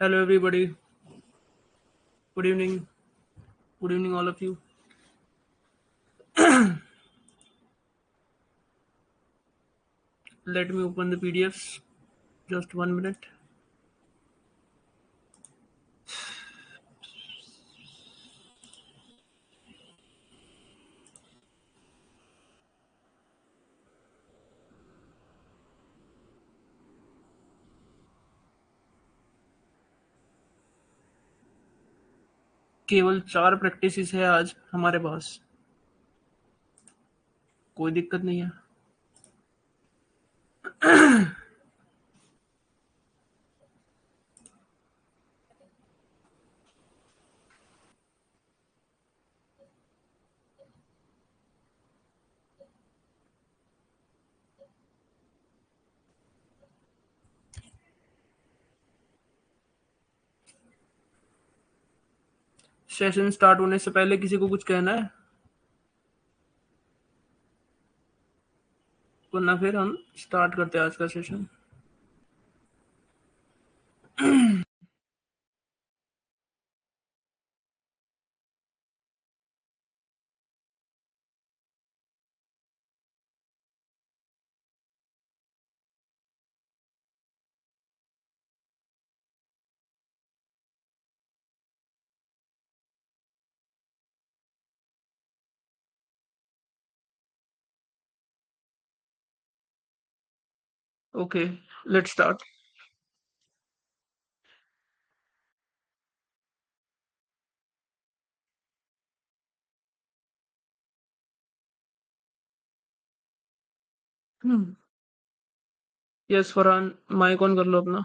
Hello, everybody. Good evening. Good evening, all of you. Let me open the PDFs. Just 1 minute. केवल 4 practices है आज हमारे पास। कोई दिक्कत नहीं है। सेशन स्टार्ट होने से पहले किसी को कुछ कहना है? वरना फिर हम स्टार्ट करते हैं आज का session. Okay, let's start. Yes Farhan, mic on कर लो अपना।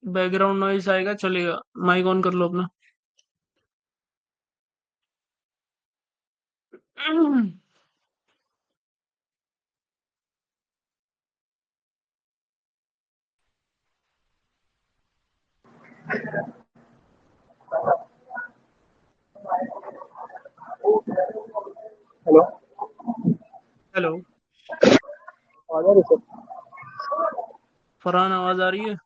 बैकग्राउंड नॉइस आएगा, चलेगा। माइक ऑन कर लो अपना। हेलो। हेलो आवाज आ रही सर? फरहान, आवाज आ रही है?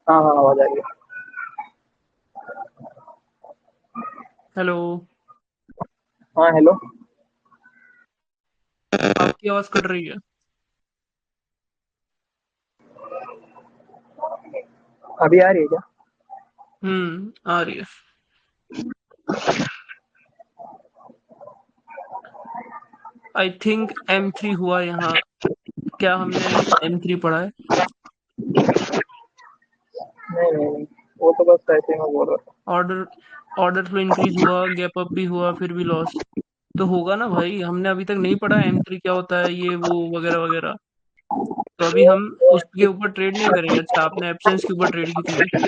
हाँ हाँ, आवाज आ रही है। हेलो। हाँ हेलो। आपकी आवाज कट रही है। अभी आ रही है क्या? आ रही है। आई थिंक M3 हुआ यहाँ। क्या हमने अभी M3 पढ़ा है? नहीं नहीं नहीं, वो तो बस ऐसे ही मैं बोल रहा था। ऑर्डर ऑर्डर फ्लो इंक्रीज हुआ, गैप अप भी हुआ, फिर भी लॉस तो होगा ना भाई। हमने अभी तक नहीं पढ़ा M3 क्या होता है, ये वो वगैरह वगैरह। तो अभी हम उसके ऊपर ट्रेड नहीं करेंगे। अच्छा, आपने एब्सेंस के ऊपर ट्रेड की थी?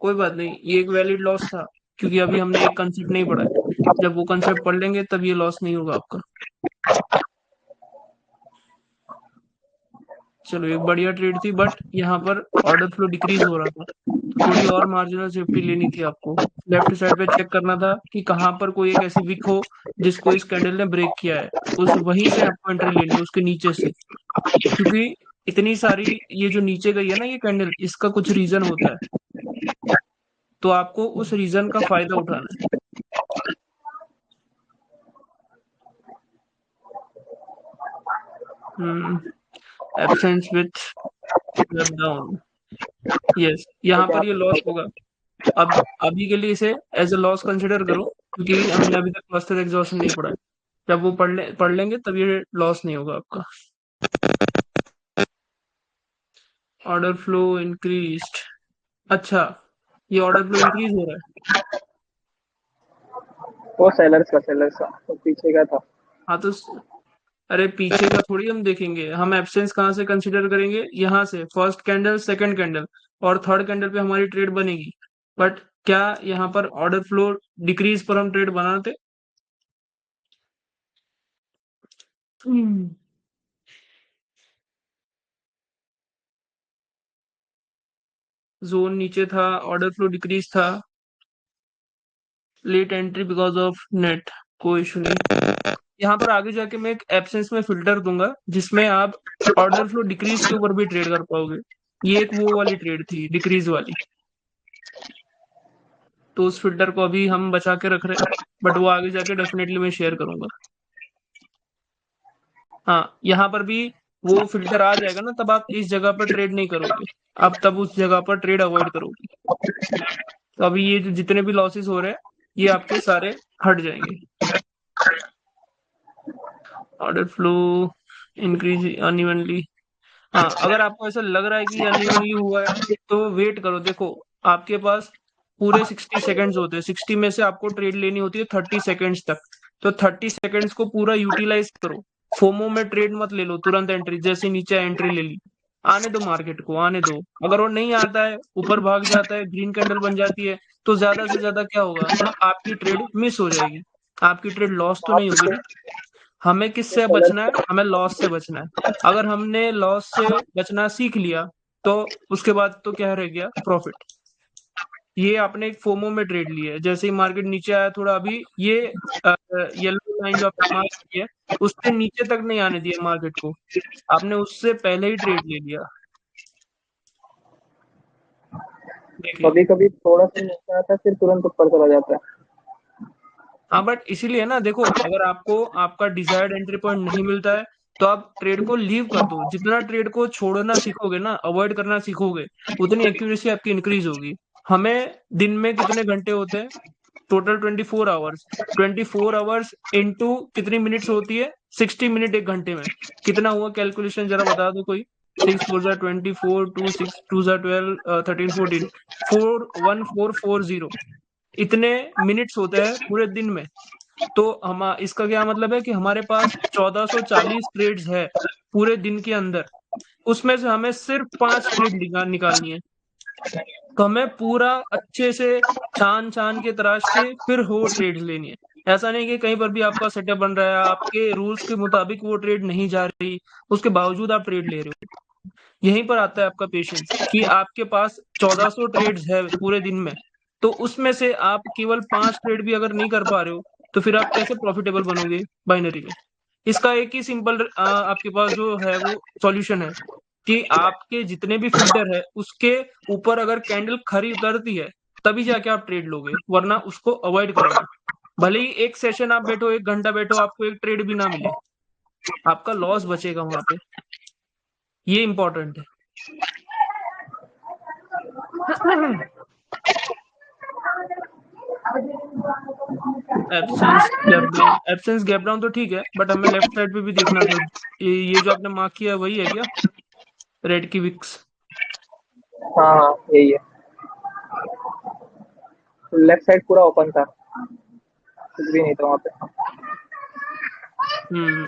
कोई बात नहीं, ये एक वैलिड लॉस था, क्योंकि अभी हमने एक कंसेप्ट नहीं पढ़ा है। जब वो कंसेप्ट पढ़ लेंगे तब ये लॉस नहीं होगा आपका। चलो, एक बढ़िया ट्रेड थी, बट यहाँ पर ऑर्डर फ्लो डिक्रीज हो रहा था, तो थोड़ी और मार्जिनल सेफ्टी लेनी थी आपको। लेफ्ट साइड पे चेक करना था कि कहाँ पर कोई एक ऐसी विक हो जिसको इस कैंडल ने ब्रेक किया है। उस वहीं से आपको एंट्री लेनी है, उसके नीचे से। क्योंकि इतनी सारी ये जो नीचे गई है ना ये कैंडल, इसका कुछ रीजन होता है, तो आपको उस रीजन का फायदा उठाना है। Hmm absence with web down. Yes, तो यहाँ क्या पर ये लॉस होगा। अब अभी के लिए इसे एज अ लॉस कंसिडर करो, क्योंकि हमने अभी तक क्लस्टर एग्जॉशन नहीं पढ़ा है। जब वो पढ़ लेंगे तब ये लॉस नहीं होगा आपका। Order flow increased. अच्छा, ये ऑर्डर फ्लो इंक्रीज हो रहा है। वो सेलर्स का तो पीछे का था। हाँ तो अरे पीछे का थोड़ी हम देखेंगे। हम एब्सेंस कहाँ से कंसिडर करेंगे? यहाँ से फर्स्ट कैंडल, सेकंड कैंडल और थर्ड कैंडल पे हमारी ट्रेड बनेगी। बट क्या यहाँ पर ऑर्डर फ्लो डिक्रीज पर हम ट्रेड बनाते? हम्म जोन नीचे था, ऑर्डर फ्लो डिक्रीज था, late entry because of net, कोई इशू नहीं। यहाँ पर आगे जाके मैं एक एब्सेंस में फिल्टर दूंगा जिसमें आप ऑर्डर फ्लो डिक्रीज के ऊपर भी ट्रेड कर पाओगे। ये एक वो वाली ट्रेड थी डिक्रीज वाली, तो उस फिल्टर को अभी हम बचा के रख रहे हैं, बट वो आगे जाके डेफिनेटली मैं शेयर करूंगा। हाँ, यहाँ पर भी वो फिल्टर आ जाएगा ना, तब आप इस जगह पर ट्रेड नहीं करोगे, आप तब उस जगह पर ट्रेड अवॉइड करोगे। तो अभी ये जो जितने भी लॉसेस हो रहे हैं ये आपके सारे हट जाएंगे। Order flow increase unevenly. हाँ, अगर आपको ऐसा लग रहा है कि अनइवनली हुआ है तो वेट करो। देखो, आपके पास पूरे 60 सेकेंड्स होते हैं, 60 में से आपको ट्रेड लेनी होती है 30 सेकेंड्स तक। तो 30 सेकेंड्स को पूरा यूटिलाइज करो। फोमो में ट्रेड मत ले लो तुरंत, एंट्री जैसे नीचे एंट्री ले ली, आने दो, मार्केट को आने दो। अगर वो नहीं आता है, ऊपर भाग जाता है, ग्रीन कैंडल बन जाती है, तो ज्यादा से ज्यादा क्या होगा, आपकी ट्रेड मिस हो जाएगी। आपकी ट्रेड लॉस तो नहीं आप होगी इसे ना। हमें किससे सेलर बचना है, हमें लॉस से बचना है। अगर हमने लॉस से बचना सीख लिया तो उसके बाद तो क्या रह गया, प्रॉफिट। ये आपने एक फोमो में ट्रेड लिया है, जैसे ही मार्केट नीचे आया थोड़ा, अभी ये येलो लाइन जो आपने मार्क की है उससे नीचे तक नहीं आने दिया मार्केट को, आपने उससे पहले ही ट्रेड ले लिया। देखिए। कभी कभी थोड़ा सा नीचे आता है फिर तुरंत ऊपर चला जाता है। हाँ, बट इसीलिए ना, देखो, अगर आपको आपका डिजायर्ड एंट्री पॉइंट नहीं मिलता है तो आप ट्रेड को लीव कर दो। जितना ट्रेड को छोड़ना सीखोगे ना, अवॉइड करना सीखोगे, उतनी एक्यूरेसी आपकी इंक्रीज होगी। हमें दिन में कितने घंटे होते हैं, टोटल 24 आवर्स। 24 आवर्स इंटू कितनी मिनट्स होती है, 60 मिनट एक घंटे में। कितना हुआ कैलकुलेशन, जरा बता दो कोई। 6 4 24, 2 6 2 12, 13 14, 41440, इतने मिनट्स होते हैं पूरे दिन में। तो हम इसका क्या मतलब है कि हमारे पास 1440 ट्रेड्स है पूरे दिन के अंदर, उसमें से हमें सिर्फ 5 ट्रेड निकालनी है। तो हमें पूरा अच्छे से छान छान के तराश के फिर वो ट्रेड लेनी है। ऐसा नहीं कि कहीं पर भी आपका सेटअप बन रहा है, आपके रूल्स के मुताबिक वो ट्रेड नहीं जा रही, उसके बावजूद आप ट्रेड ले रहे हो। यहीं पर आता है आपका पेशेंस, कि आपके पास 1400 ट्रेड्स है पूरे दिन में, तो उसमें से आप केवल 5 ट्रेड भी अगर नहीं कर पा रहे हो तो फिर आप कैसे प्रॉफिटेबल बनोगे बाइनरी में। इसका एक ही सिंपल आपके पास जो है वो सॉल्यूशन है, कि आपके जितने भी फिल्टर है उसके ऊपर अगर कैंडल खरी उतरती है तभी जाके आप ट्रेड लोगे, वरना उसको अवॉइड करोगे। भले ही एक सेशन आप बैठो, 1 घंटा बैठो, आपको एक ट्रेड भी ना मिले, आपका लॉस बचेगा वहां पे। ये इंपॉर्टेंट है। एब्सेंस गैप डाउन तो ठीक है, बट हमें लेफ्ट साइड पे भी देखना था। ये जो आपने मार्क किया वही है क्या, रेड की विक्स? हाँ हाँ यही है। लेफ्ट साइड पूरा ओपन था, कुछ भी नहीं था वहाँ पे।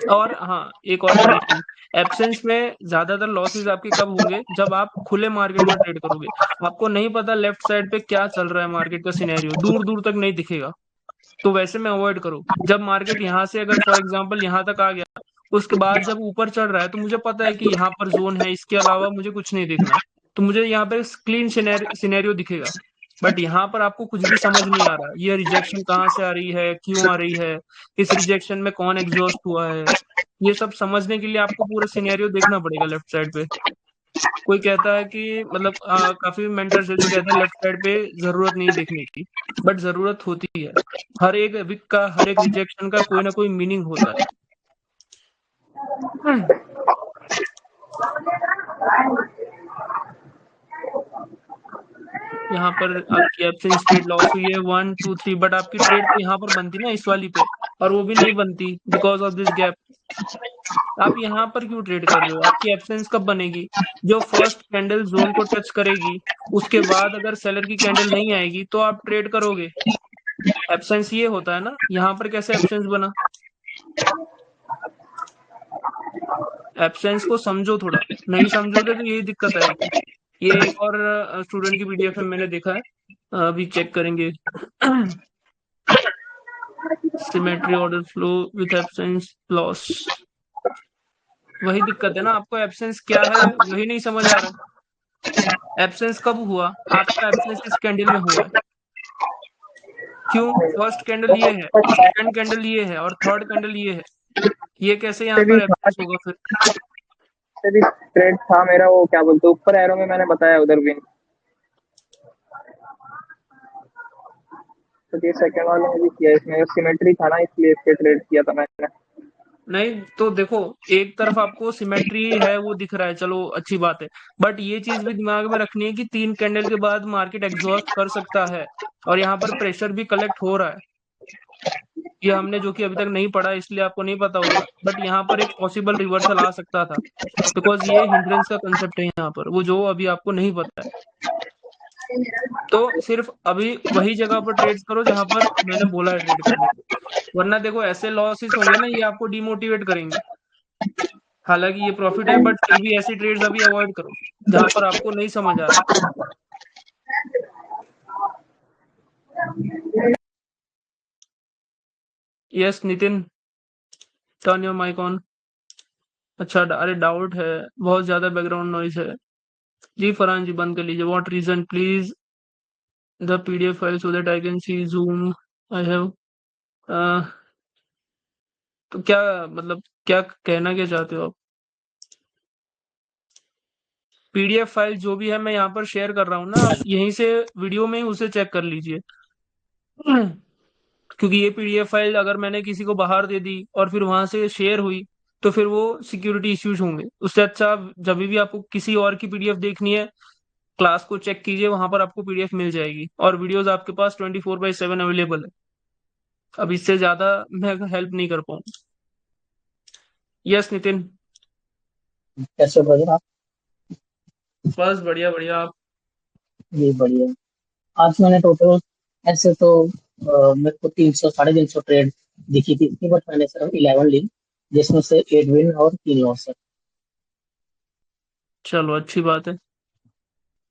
और हाँ, एक और कंडीशन, एब्सेंस में ज्यादातर लॉसेस आपके कब होंगे, जब आप खुले मार्केट में ट्रेड करोगे। आपको नहीं पता लेफ्ट साइड पे क्या चल रहा है, मार्केट का सिनेरियो दूर दूर तक नहीं दिखेगा, तो वैसे में अवॉइड करो। जब मार्केट यहाँ से अगर फॉर एग्जांपल यहाँ तक आ गया, उसके बाद जब ऊपर चढ़ रहा है तो मुझे पता है कि यहाँ पर जोन है, इसके अलावा मुझे कुछ नहीं देखना, तो मुझे यहाँ पर क्लीन सिनेरियो दिखेगा। बट यहाँ पर आपको कुछ भी समझ नहीं आ रहा, ये रिजेक्शन कहाँ से आ रही है, क्यों आ रही है, इस रिजेक्शन में कौन एग्जॉस्ट हुआ है, ये सब समझने के लिए आपको पूरा सिनेरियो देखना पड़ेगा लेफ्ट साइड पे। कोई कहता है कि मतलब काफी मेंटर्स है जो कहते हैं लेफ्ट साइड पे जरूरत नहीं देखने की, बट जरूरत होती है। हर एक विक का, हर एक रिजेक्शन का कोई ना कोई मीनिंग होता है। यहाँ पर आपकी एब्सेंस ट्रेड लॉस हुई है 1 2 3, बट आपकी ट्रेड तो यहाँ पर बनती ना इस वाली पे, और वो भी नहीं बनती बिकॉज ऑफ दिस गैप। आप यहाँ पर क्यों ट्रेड कर रहे हो, आपकी एब्सेंस कब बनेगी, जो फर्स्ट कैंडल जोन को टच करेगी, उसके बाद अगर सेलर की कैंडल नहीं आएगी तो आप ट्रेड करोगे। एब्सेंस ये होता है ना, यहाँ पर कैसे एब्सेंस बना, एब्सेंस को समझो थोड़ा, नहीं समझोगे तो यही दिक्कत आएगी। ये एक और स्टूडेंट की पीडीएफ में मैंने देखा है, अभी चेक करेंगे। Symmetry order flow with absence loss, वही दिक्कत है ना, आपको एब्सेंस क्या है वही नहीं समझ आ रहा है। एब्सेंस कब हुआ? आपका एब्सेंस इस कैंडल में हुआ है। क्यों? फर्स्ट कैंडल ये है, सेकंड कैंडल ये है और थर्ड कैंडल ये है। ये कैसे यहाँ से भी पर था एब्सेंस होगा फिर? से भी ट्रेड था मेरा, वो क्या बोलते हैं, ऊपर एरो में मैंने बताया उधर विन। तो ये सेकंड वाले में भी किया, इसमें सिमेट्री था ना, इसलिए इसके ट्रेड किया था मैंने। नहीं तो देखो, एक तरफ आपको सिमेट्री है वो दिख रहा है, चलो अच्छी बात है। बट ये चीज भी दिमाग में रखनी है कि 3 कैंडल के बाद मार्केट एग्जॉस्ट कर सकता है और यहाँ पर प्रेशर भी कलेक्ट हो रहा है। ये हमने जो कि अभी तक नहीं पढ़ा इसलिए आपको नहीं पता होगा, बट यहाँ पर एक पॉसिबल रिवर्सल आ सकता था, बिकॉज ये हिंड्रेंस का कंसेप्ट है यहाँ पर, वो जो अभी आपको नहीं पता है। तो सिर्फ अभी वही जगह पर ट्रेड करो जहां पर मैंने बोला है ट्रेड करने को, वरना देखो ऐसे लॉसेस होंगे ना, ये आपको डिमोटिवेट करेंगे। हालांकि ये प्रॉफिट है बट फिर भी ऐसी ट्रेड्स अभी अवॉइड करो जहां पर आपको नहीं समझ आ रहा है। Yes Nitin, turn your mic on. अच्छा, अरे डाउट है, बहुत ज्यादा बैकग्राउंड नॉइज है। जी फरहान जी बंद कर लीजिए। What reason please the PDF file so that I can see zoom I have. तो क्या मतलब, क्या कहना क्या चाहते हो आप? पीडीएफ फाइल जो भी है मैं यहाँ पर शेयर कर रहा हूँ ना, आप यहीं से वीडियो में ही उसे चेक कर लीजिए। क्योंकि ये पीडीएफ फाइल अगर मैंने किसी को बाहर दे दी और फिर वहां से शेयर हुई तो फिर वो सिक्योरिटी इश्यूज होंगे। उससे अच्छा जब भी आपको किसी और की पीडीएफ देखनी है, क्लास को चेक कीजिए, वहां पर आपको पीडीएफ मिल जाएगी और वीडियोस आपके पास 24/7 अवेलेबल है। अब इससे ज्यादा मैं हेल्प नहीं कर पाऊंगा। यस नितिन। कैसे ब्रदर आप? बस बढ़िया बढ़िया। आप? ये बढ़िया। आज मैंने टोटल ऐसे तो मेरे को 300 350 ट्रेड दिखी थी, बट मैंने सिर्फ 11 ली, जिसमें से 8 विन और 3 लॉस है। चलो अच्छी बात है।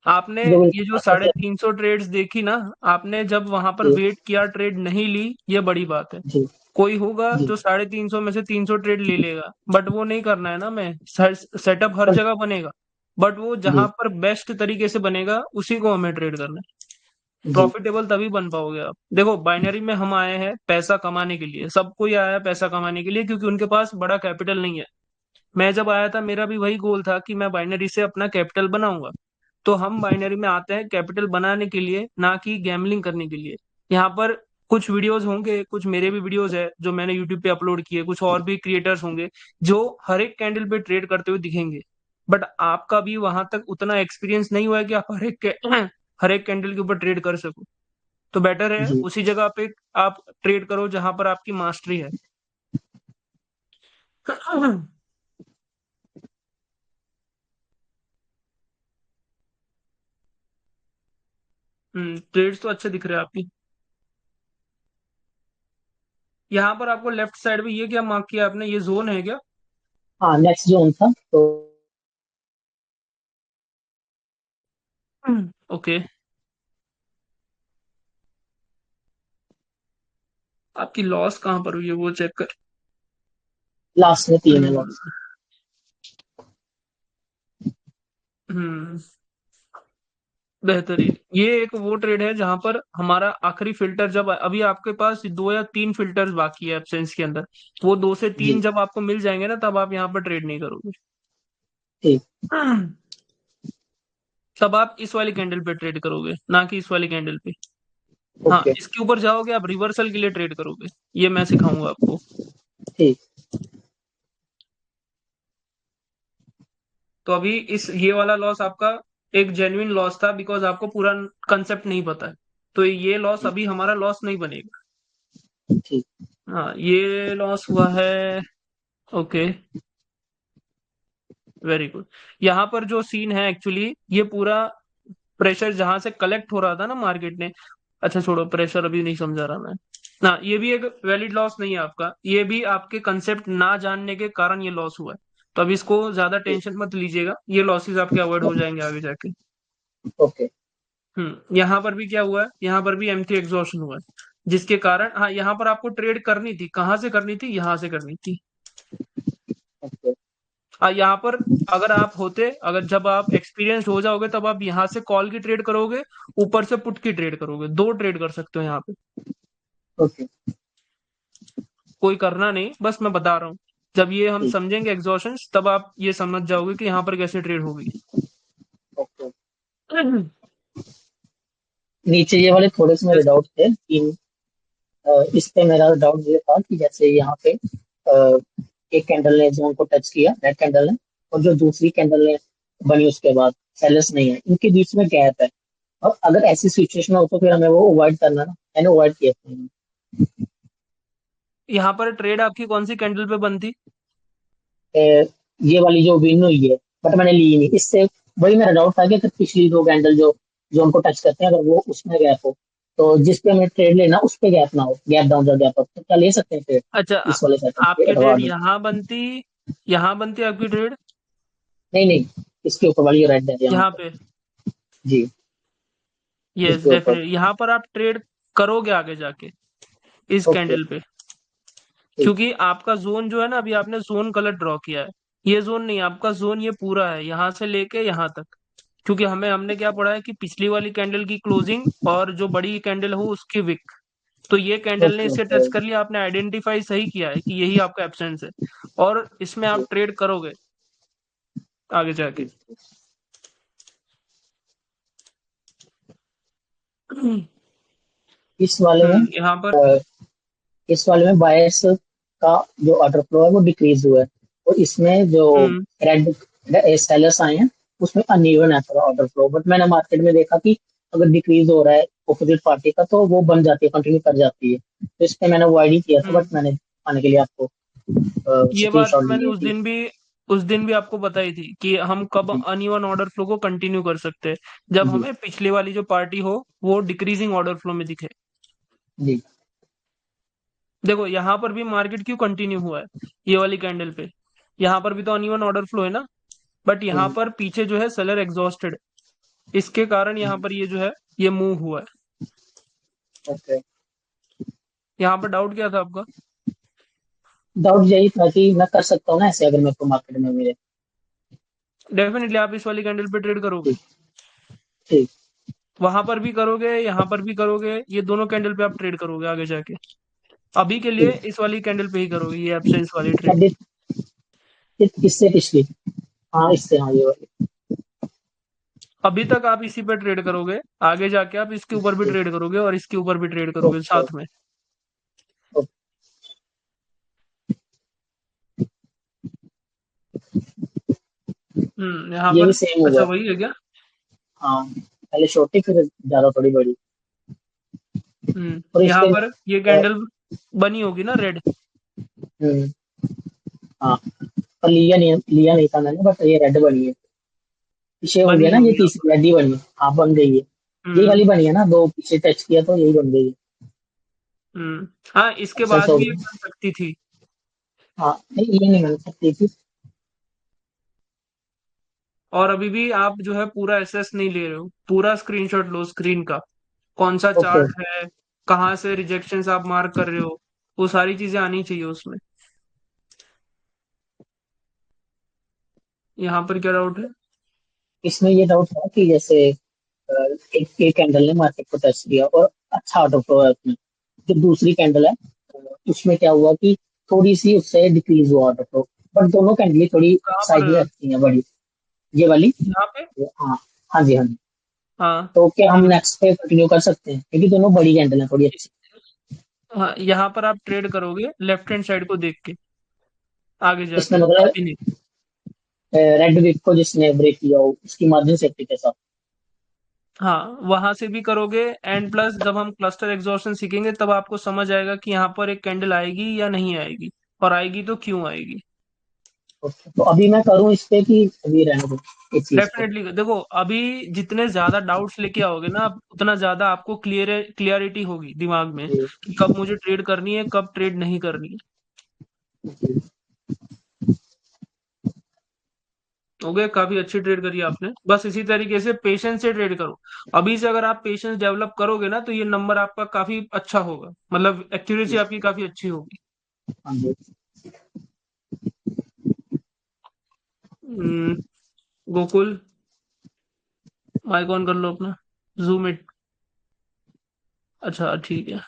आपने जो भी ये जो अच्छा से 350 ट्रेड्स देखी ना, आपने जब वहां पर जी वेट किया, ट्रेड नहीं ली, ये बड़ी बात है। जी कोई होगा जी। जो 350 में से 300 ट्रेड ले लेगा, बट वो नहीं करना है ना। मैं सेटअप हर पर जगह बनेगा, बट वो जहां जी पर बेस्ट तरीके से बनेगा उसी को हमें ट्रेड करना है। जी प्रॉफिटेबल तभी बन पाओगे आप। देखो बाइनरी में हम आए हैं पैसा कमाने के लिए, सब कोई आया है पैसा कमाने के लिए, क्योंकि उनके पास बड़ा कैपिटल नहीं है। मैं जब आया था मेरा भी वही गोल था कि मैं बाइनरी से अपना कैपिटल बनाऊंगा। तो हम बाइनरी में आते हैं कैपिटल बनाने के लिए, ना कि गैम्बलिंग करने के लिए। यहाँ पर कुछ वीडियोस होंगे, कुछ मेरे भी वीडियोस है जो मैंने यूट्यूब पे अपलोड किए, कुछ और भी क्रिएटर्स होंगे जो हर एक कैंडल पे ट्रेड करते हुए दिखेंगे। बट आपका भी वहां तक उतना एक्सपीरियंस नहीं हुआ है कि आप हर एक कैंडल के ऊपर ट्रेड कर सको। तो बेटर है जी। उसी जगह पे आप ट्रेड करो जहां पर आपकी मास्टरी है। ट्रेड्स तो अच्छे दिख रहे हैं आपकी। यहाँ पर आपको लेफ्ट साइड में ये क्या मार्क किया आपने, ये जोन है क्या? हाँ, नेक्स्ट जोन था तो। ओके। आपकी लॉस कहाँ पर हुई है वो चेक कर। लास्ट में 3 है हम्म। लॉस। हम्म, बेहतरीन। ये एक वो ट्रेड है जहां पर हमारा आखिरी फिल्टर, जब अभी आपके पास 2 या 3 फिल्टर्स बाकी है एब्सेंस के अंदर, वो 2 से 3 जी जब आपको मिल जाएंगे ना, तब आप यहाँ पर ट्रेड नहीं करोगे। ठीक। तब आप इस वाली कैंडल पे ट्रेड करोगे, ना कि इस वाली कैंडल पे। हाँ, ओके। इसके ऊपर जाओगे आप रिवर्सल के लिए ट्रेड करोगे। ये मैं सिखाऊंगा आपको। ठीक। तो अभी इस ये वाला लॉस आपका एक जेन्युइन लॉस था, बिकॉज आपको पूरा कंसेप्ट नहीं पता है। तो ये लॉस जी अभी हमारा लॉस नहीं बनेगा। ठीक। हाँ, ये लॉस हुआ है। Okay, very good. यहाँ पर जो सीन है एक्चुअली, ये पूरा प्रेशर जहां से कलेक्ट हो रहा था ना मार्केट ने। अच्छा छोड़ो, प्रेशर अभी नहीं समझा रहा मैं। ना, ये भी एक वैलिड लॉस नहीं है आपका, ये भी आपके कंसेप्ट ना जानने के कारण ये लॉस हुआ है। तो अब इसको ज्यादा ठीक। टेंशन मत लीजिएगा, ये लॉसेस आपके अवॉइड हो जाएंगे आगे जाके। ओके। यहाँ पर भी क्या हुआ है, यहाँ पर भी एम्प्टी एग्जॉशन हुआ है, जिसके कारण, हाँ, यहाँ पर आपको ट्रेड करनी थी, कहाँ से करनी थी, यहाँ से करनी थी। ओके। यहाँ पर अगर आप होते, अगर जब आप एक्सपीरियंस हो जाओगे तब आप यहाँ से कॉल की ट्रेड करोगे, ऊपर से पुट की ट्रेड करोगे, दो ट्रेड कर सकते हो यहाँ पे। ओके। कोई करना नहीं, बस मैं बता रहा हूँ। जब ये हम ठीक। समझेंगे एग्जॉशंस, तब आप ये समझ जाओगे कि यहाँ पर कैसे ट्रेड होगी। ओके। नीचे ये वाले थोड़े से मेरे जैसे डाउट थे कि इस पे मेरा डाउट ये था कि जैसे यहाँ पे एक कैंडल ने जोन को टच किया, रेड कैंडल ने, और जो दूसरी कैंडल ने बनी उसके बाद सेलर्स नहीं है, इनके बीच में गैप है। और अगर ऐसी सिचुएशन हो तो फिर हमें वो अवॉइड करना ना, मैंने अवॉइड किया था। यहाँ पर ट्रेड आपकी कौन सी कैंडल पे बनती? अ, ये वाली जो विन हुई है, बट मैंने ली नहीं इससे। वही मेरा डाउट था कि अगर पिछली दो कैंडल जो जोन को टच करते हैं, अगर वो उसमें गैप हो, तो जिस पे हमें ट्रेड लेना उस पे गैप ना हो, gap down the gap up, तो क्या ले सकते हैं ट्रेड अच्छा, इस वाले सेटअप पे आपकी ट्रेड एडवांस? यहाँ बनती आपकी ट्रेड नहीं नहीं, इसके ऊपर वाली रेड है यहाँ यहाँ पे। पे। जी। यस इसके ऊपर। डेफिनेट, यहाँ पर आप ट्रेड करोगे आगे जाके इस ओके। कैंडल पे। ठीक। क्योंकि आपका जोन जो है ना, अभी आपने जोन कलर ड्रॉ किया है, ये जोन नहीं, आपका जोन ये पूरा है, यहाँ से लेके यहाँ तक। क्योंकि हमने क्या पढ़ा है कि पिछली वाली कैंडल की क्लोजिंग और जो बड़ी कैंडल हो उसकी विक, तो ये कैंडल ने ओके। इसे ओके। टच कर लिया, आपने आइडेंटिफाई सही किया है कि यही आपका एब्सेंस है, और इसमें आप जी। ट्रेड करोगे आगे जाके। जी। इस वाले में यहाँ पर अ, इस वाले में बायर्स का जो ऑर्डर फ्लो है वो डिक्रीज हुआ है, और इसमें जो हम्म रेड सेलर्स आए हैं उसमें अनइवन है थोड़ा ऑर्डर फ्लो। बट मैंने मार्केट में देखा कि अगर डिक्रीज हो रहा है अपोजिट पार्टी का तो वो बन जाती है, कंटिन्यू कर जाती है। तो इस पे मैंने अवॉइड ही किया था, हम्म बट मैंने आने के लिए आपको ये स्क्रीन बात शॉट मैंने लिए थी। उस दिन भी आपको बताई थी कि हम कब जी। अनइवन ऑर्डर फ्लो को कंटिन्यू कर सकते हैं, जब जी। हमें पिछली वाली जो पार्टी हो वो डिक्रीजिंग ऑर्डर फ्लो में दिखे। जी। देखो यहाँ पर भी मार्केट क्यों कंटिन्यू हुआ है, ये वाली कैंडल पे, यहाँ पर भी तो अनइवन ऑर्डर फ्लो है ना, बट यहाँ जी। पर पीछे जो है सेलर एग्जॉस्टेड, इसके कारण यहाँ पर ये जो है ये मूव हुआ है। ओके। यहाँ पर डाउट क्या था आपका? डाउट यही था कि मैं कर सकता हूँ ना ऐसे, अगर मेरे को मार्केट में मिले? डेफिनेटली आप इस वाली कैंडल पे ट्रेड करोगे, ठीक। ठीक। वहां पर भी करोगे, यहाँ पर भी करोगे, ये दोनों कैंडल पे आप ट्रेड करोगे आगे जाके। अभी के लिए ठीक। इस वाली कैंडल पे ही करोगे ये एब्सेंस वाली ट्रेड। अभी इससे पिछली। हाँ इससे, हाँ ये वाली। अभी तक आप इसी पे ट्रेड करोगे, आगे जाके आप इसके ऊपर भी ठीक। ट्रेड करोगे और इसके ऊपर भी ट्रेड करोगे ओके। साथ में। ओके। यहाँ ये भी पर। सेम हुआ अच्छा है। वही है क्या? हाँ, पहले छोटी फिर ज्यादा थोड़ी बड़ी। और यहाँ इसके पर ये कैंडल बनी होगी ना रेड। हम्म, हाँ, पर लिया नहीं था मैंने, बट ये रेड बनी है। पीछे हो गया बनी ना, ये होगी यहाँ तीसरी रेड ही बनी है। हाँ बन गई है। पर। यही वाली बनी है ना, दो पीछे टच किया तो यही बन गई है। हाँ, इसके एब्सेंस बाद हो भी एक गया। बन सकती थी। हाँ नहीं, ये नहीं बन सकती थी। और अभी भी आप जो है पूरा एसेस नहीं ले रहे हो, पूरा स्क्रीनशॉट लो स्क्रीन का, कौन सा ओके। चार्ट है, कहाँ से रिजेक्शंस आप मार्क कर रहे हो, वो सारी चीजें आनी चाहिए उसमें। यहाँ पर क्या डाउट है? इसमें ये डाउट था कि जैसे एक कैंडल ने मार्केट को टच किया और अच्छा ऑर्डर फ्लो है उसमें। जो दूसरी कैंडल है उसमें क्या हुआ कि थोड़ी सी उससे डिक्रीज हुआ ऑर्डर फ्लो, बट दोनों कैंडल थोड़ी कहाँ पर साइड में अच्छी है, बड़ी। ये वाली। यहाँ पे? हाँ। हाँ जी, हाँ जी। हाँ तो क्या हम नेक्स्ट पे कंटिन्यू कर सकते हैं, क्योंकि दोनों बड़ी कैंडल है थोड़ी अच्छी? हाँ, यहाँ पर आप ट्रेड करोगे लेफ्ट हैंड साइड को देख के आगे इसमें जाके, मतलब अभी नहीं। रेड विक को जिसने ब्रेक किया हो उसकी मार्जिन सेफ्टी के साथ? हाँ, वहां से भी करोगे, एंड प्लस जब हम क्लस्टर एग्जॉर्शन सीखेंगे तब आपको समझ आएगा कि यहाँ पर एक कैंडल आएगी या नहीं आएगी, और आएगी तो क्यों आएगी। ओके, तो अभी मैं करूँ इस पे कि अभी रहने दूँ इस चीज को? डेफिनेटली देखो, अभी जितने ज्यादा डाउट्स लेके आओगे ना आप, उतना ज्यादा आपको क्लियरिटी होगी दिमाग में जी। कि कब मुझे ट्रेड करनी है, कब ट्रेड नहीं करनी है। जी। हो गया, काफी अच्छी ट्रेड करी आपने, बस इसी तरीके से पेशेंस से ट्रेड करो। अभी से अगर आप पेशेंस डेवलप करोगे ना, तो ये नंबर आपका काफी अच्छा होगा, मतलब एक्यूरेसी जी। आपकी काफी अच्छी होगी। हाँ जी। गोकुल, माइक ऑन कर लो अपना, जूम इट। अच्छा ठीक है।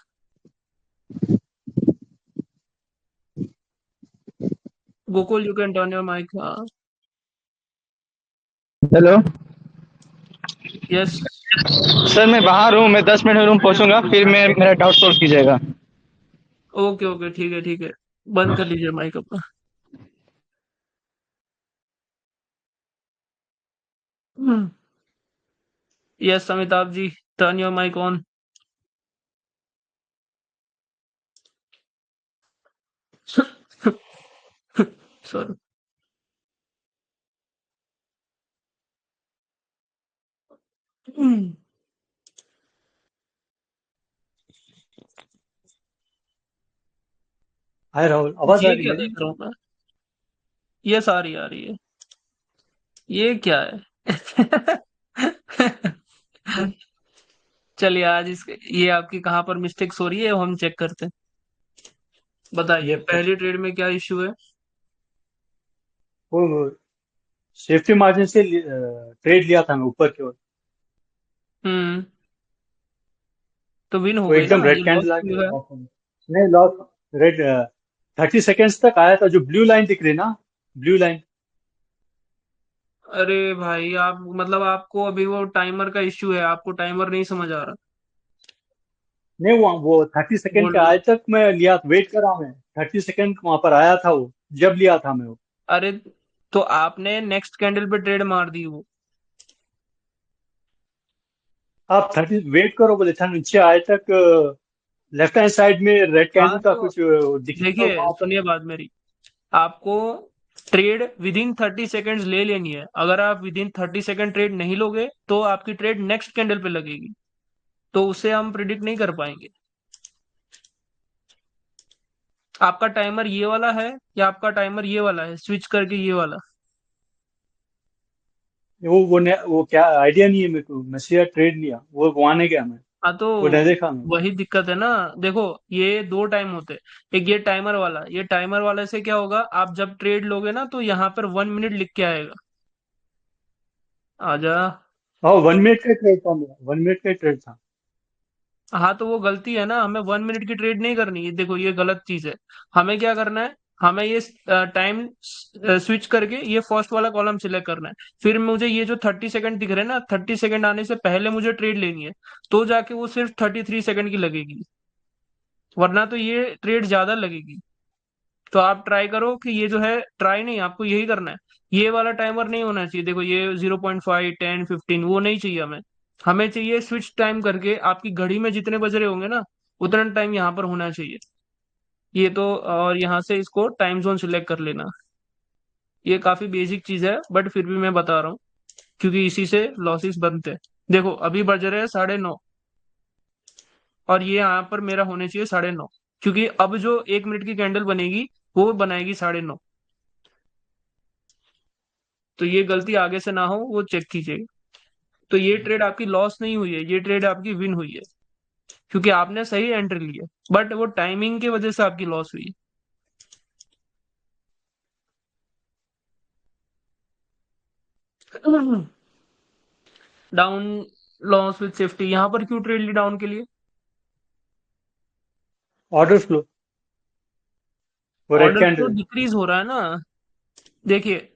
Gokul you can turn your mic. Hello yes. Sir, मैं बाहर हूँ, मैं 10 मिनट में रूम पहुंचूंगा, फिर मैं मेरा डाउट सॉल्व कीजिएगा। ओके ओके ठीक है ठीक है। बंद कर लीजिए माइक अपना। Yes Amitabh ji, turn your mic on. Sorry. Hi Rahul, आवाज आ ये रही क्या है मेरी? देख रहा हूँ मैं? यस आ रही है। ये क्या है? चलिए आज इसके ये आपकी कहाँ पर मिस्टेक्स हो रही है वो हम चेक करते हैं। बताइए ये पहली ट्रेड में क्या इश्यू है? वो सेफ्टी मार्जिन से ट्रेड लिया था मैं ऊपर की ओर। हम्म। तो विन हो वो गई ना, एकदम ये रेड लॉस कैंडल आ क्यों है? गया। नहीं, लॉस। रेड 30 सेकेंड्स तक आया था, जो ब्लू लाइन दिख रही ना, ब्लू लाइन। अरे भाई आप मतलब आपको अभी वो टाइमर का इश्यू है, आपको टाइमर नहीं समझ आ रहा। नहीं, वो 30 सेकेंड के बोलो। आज तक मैं लिया, वेट कर रहा हूँ मैं। 30 सेकेंड वहां पर आया था वो, जब लिया था मैं वो। अरे तो आपने नेक्स्ट कैंडल पे ट्रेड मार दी वो। आप 30 वेट करो, बोले था नीचे आए तक। लेफ्ट हैंड साइड में रेड हाँ कैंडल का तो कुछ दिखा था देखिए वहां पर। सुनिए बात मेरी। आपको ट्रेड विद इन 30 सेकेंड्स ले लेनी है। अगर आप विद इन 30 सेकेंड ट्रेड नहीं लोगे तो आपकी ट्रेड नेक्स्ट कैंडल पे लगेगी, तो उसे हम प्रिडिक्ट नहीं कर पाएंगे। आपका टाइमर ये वाला है या आपका टाइमर ये वाला है, स्विच करके ये वाला? वो क्या आइडिया नहीं है मेरे को, मैं सीधा ट्रेड लिया, वो वहां नहीं गया मैं। हाँ तो वो नहीं देखा मैं। वही दिक्कत है ना। देखो ये दो टाइम होते हैं, एक ये टाइमर वाला, ये टाइमर वाले से क्या होगा, आप जब ट्रेड लोगे ना तो यहाँ पर 1 मिनट लिख के आएगा। आजा। हाँ, 1 मिनट का ट्रेड था मेरा, 1 मिनट का ट्रेड था। हाँ तो वो गलती है ना, हमें 1 मिनट की ट्रेड नहीं करनी है। देखो ये गलत चीज है। हमें क्या करना है, हमें ये टाइम स्विच करके ये फर्स्ट वाला कॉलम सिलेक्ट करना है। फिर मुझे ये जो 30 सेकंड दिख रहे हैं ना, 30 सेकंड आने से पहले मुझे ट्रेड लेनी है, तो जाके वो सिर्फ 33 सेकंड की लगेगी, वरना तो ये ट्रेड ज्यादा लगेगी। तो आप ट्राई करो कि ये जो है, ट्राई नहीं आपको यही करना है। ये वाला टाइमर नहीं होना चाहिए। देखो ये 0.5 10 15 वो नहीं चाहिए हमें। हमें चाहिए स्विच टाइम करके आपकी घड़ी में जितने बज रहे होंगे ना, उतना टाइम यहाँ पर होना चाहिए। ये तो और यहाँ से इसको टाइम जोन सिलेक्ट कर लेना। ये काफी बेसिक चीज है बट फिर भी मैं बता रहा हूँ, क्योंकि इसी से लॉसेस बनते हैं। देखो अभी बज रहे हैं 9:30, और ये यहाँ पर मेरा होने चाहिए 9:30, क्योंकि अब जो 1 मिनट की कैंडल बनेगी वो बनाएगी 9:30। तो ये गलती आगे से ना हो वो चेक कीजिएगा। तो ये ट्रेड आपकी लॉस नहीं हुई है, ये ट्रेड आपकी विन हुई है, क्योंकि आपने सही एंट्री ली है, बट वो टाइमिंग की वजह से आपकी लॉस हुई है। डाउन, लॉस विद सेफ्टी, यहाँ पर क्यों ट्रेड ली डाउन के लिए? ऑर्डर फ्लो, वो रेड ऑर्डर फ्लो कैंडल है। डिक्रीज हो रहा है ना। देखिए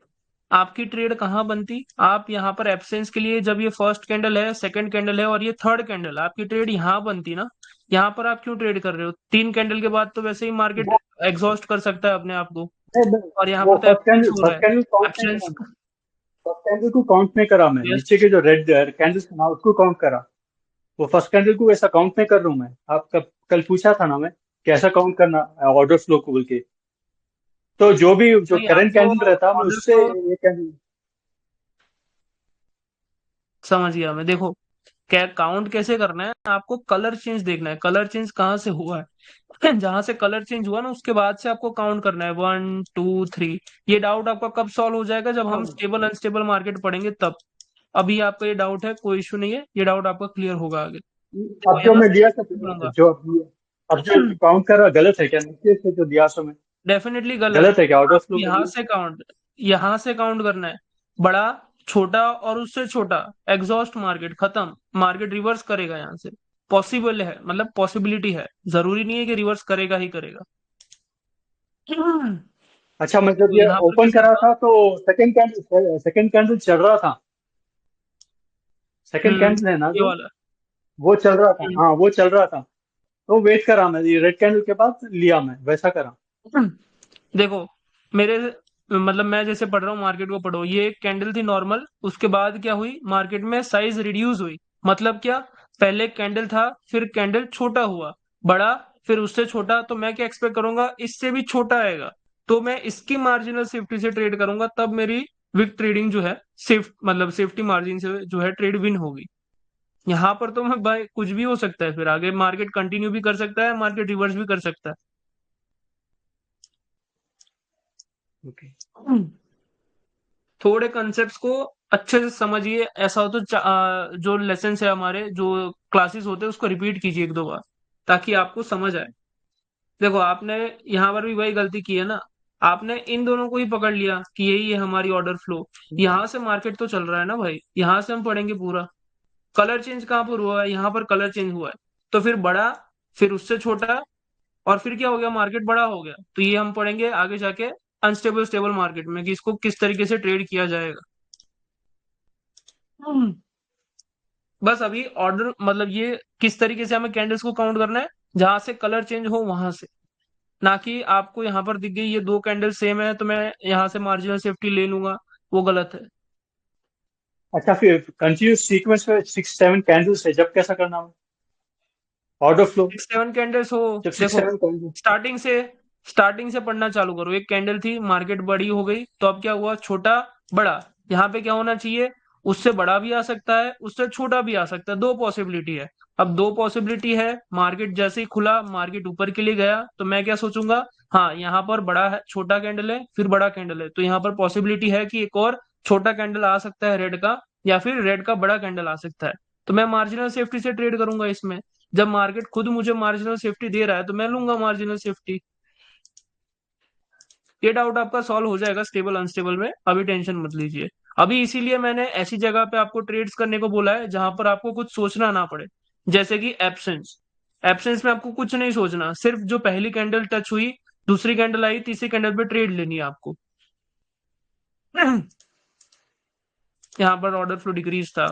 आपकी ट्रेड कहाँ बनती, आप यहाँ पर एब्सेंस के लिए, जब ये फर्स्ट कैंडल है, सेकंड कैंडल है और ये थर्ड कैंडल, आपकी ट्रेड यहाँ बनती ना। यहाँ पर आप क्यों ट्रेड कर रहे हो? 3 कैंडल के बाद तो वैसे ही मार्केट वो एग्जॉस्ट कर सकता है अपने आप को, नहीं, नहीं, और यहाँ वो पर तो एब्सेंस हो रहा फर्स्ट है। कैंडल काउंट नहीं करा एब्सेंस। मैं। फर्स्ट कैंडल को काउंट नहीं करा मैं, यस। नीचे के जो रेड कैंडल्स था ना उसको काउंट करा। वो फर्स्ट कैंडल को ऐसा काउंट नहीं कर रहा हूँ मैं। आप कल पूछा था ना मैं, कैसा काउंट करना ऑर्डर फ्लो को बोल के। तो जो नहीं करंट आपको कैंडल रहता मैं ऑर्डर उससे फ्लो ये कैंडल। समझ गया मैं। देखो क्या काउंट कैसे करना है, आपको कलर चेंज देखना है, कलर चेंज कहाँ से हुआ है। जहां से कलर चेंज हुआ ना उसके बाद से आपको काउंट करना है 1 2 3। ये डाउट आपका कब सॉल्व हो जाएगा, जब हम स्टेबल अनस्टेबल मार्केट पढ़ेंगे तब। अभी आपका ये डाउट है, कोई इशू नहीं है, ये डाउट आपका क्लियर होगा आगे। देखो अब जो यहाँ मैं से लिया था, बोलूंगा। अब जो काउंट कर रहा गलत है क्या? नीचे से जो दिया सो मैं, डेफिनेटली गलत। गलत है क्या ऑर्डर आप फ्लो के यहाँ लिए? से काउंट, यहाँ से काउंट करना है। बड़ा, छोटा और उससे छोटा, एग्जॉस्ट मार्केट खत्म, मार्केट रिवर्स करेगा यहाँ से। पॉसिबल है, मतलब पॉसिबिलिटी है, जरूरी नहीं है कि रिवर्स करेगा ही करेगा। अच्छा, मैं जब तो ये यहाँ पर ओपन कैसा करा था। था तो सेकंड कैंडल चल रहा था। सेकंड कैंडल है ना ये जो, वाला। वो चल रहा था, हम्म, हाँ वो चल रहा था। तो वेट करा मैं, ये रेड कैंडल के बाद लिया, मैं वैसा करा। देखो मेरे, मतलब मैं जैसे पढ़ रहा हूँ, मार्केट को पढ़ो, ये एक कैंडल थी नॉर्मल, उसके बाद क्या हुई, मार्केट में साइज रिड्यूस हुई। मतलब क्या, पहले कैंडल था, फिर कैंडल छोटा हुआ, बड़ा, फिर उससे छोटा, तो मैं क्या एक्सपेक्ट करूंगा, इससे भी छोटा आएगा, तो मैं इसकी मार्जिनल सेफ्टी से ट्रेड करूंगा, तब मेरी विक ट्रेडिंग जो है, मतलब सेफ्टी मार्जिन से जो है ट्रेड विन होगी। यहाँ पर तो मैं भाई कुछ भी हो सकता है, फिर आगे मार्केट कंटिन्यू भी कर सकता है, मार्केट रिवर्स भी कर सकता ओके। है। थोड़े कंसेप्ट्स को अच्छे से समझिए, ऐसा हो तो जो लेसन है हमारे, जो क्लासेस होते हैं, उसको रिपीट कीजिए एक दो बार, ताकि आपको समझ आए। देखो आपने यहाँ पर भी वही गलती की है ना, आपने इन दोनों को ही पकड़ लिया कि यही है हमारी ऑर्डर फ्लो। यहाँ से मार्केट तो चल रहा है ना भाई, यहाँ से हम पढ़ेंगे पूरा। कलर चेंज कहाँ पर हुआ है, यहाँ पर कलर चेंज हुआ है, तो फिर बड़ा, फिर उससे छोटा, और फिर क्या हो गया, मार्केट बड़ा हो गया, तो ये हम पढ़ेंगे आगे जाके अनस्टेबल स्टेबल मार्केट में, कि इसको किस तरीके से ट्रेड किया जाएगा। हम्म। बस अभी ऑर्डर, मतलब ये किस तरीके से हमें कैंडल्स को काउंट करना है, जहां से कलर चेंज हो वहां से, ना कि आपको यहाँ पर दिख गई ये दो कैंडल सेम है तो मैं यहाँ से मार्जिनल सेफ्टी ले लूंगा, वो गलत है। अच्छा, फिर कंटिन्यूस सीक्वेंस में 6 7 कैंडल्स है, जब कैसा करना है ऑर्डर फ्लो? 6 7 कैंडल्स हो, जब सिक्स देखो सेवन कैंडल स्टार्टिंग से स्टार्टिंग से पढ़ना चालू करो। एक कैंडल थी, मार्केट बड़ी हो गई, तो अब क्या हुआ, छोटा, बड़ा। यहाँ पे क्या होना चाहिए, उससे बड़ा भी आ सकता है, उससे छोटा भी आ सकता है, दो पॉसिबिलिटी है। अब दो पॉसिबिलिटी है, मार्केट जैसे ही खुला, मार्केट ऊपर के लिए गया, तो मैं क्या सोचूंगा, हाँ यहाँ पर बड़ा है, छोटा कैंडल है, फिर बड़ा कैंडल है, तो यहाँ पर पॉसिबिलिटी है कि एक और छोटा कैंडल आ सकता है रेड का, या फिर रेड का बड़ा कैंडल आ सकता है। तो मैं मार्जिनल सेफ्टी से ट्रेड करूंगा इसमें। जब मार्केट खुद मुझे मार्जिनल सेफ्टी दे रहा है, तो मैं लूंगा मार्जिनल सेफ्टी। ये डाउट आपका सॉल्व हो जाएगा स्टेबल अनस्टेबल में, अभी टेंशन मत लीजिए। अभी इसीलिए मैंने ऐसी जगह पे आपको ट्रेड्स करने को बोला है जहां पर आपको कुछ सोचना ना पड़े, जैसे कि एब्सेंस। एब्सेंस में आपको कुछ नहीं सोचना, सिर्फ जो पहली कैंडल टच हुई, दूसरी कैंडल आई, तीसरी कैंडल पे ट्रेड लेनी है आपको। यहाँ पर ऑर्डर फ्लो डिक्रीज था।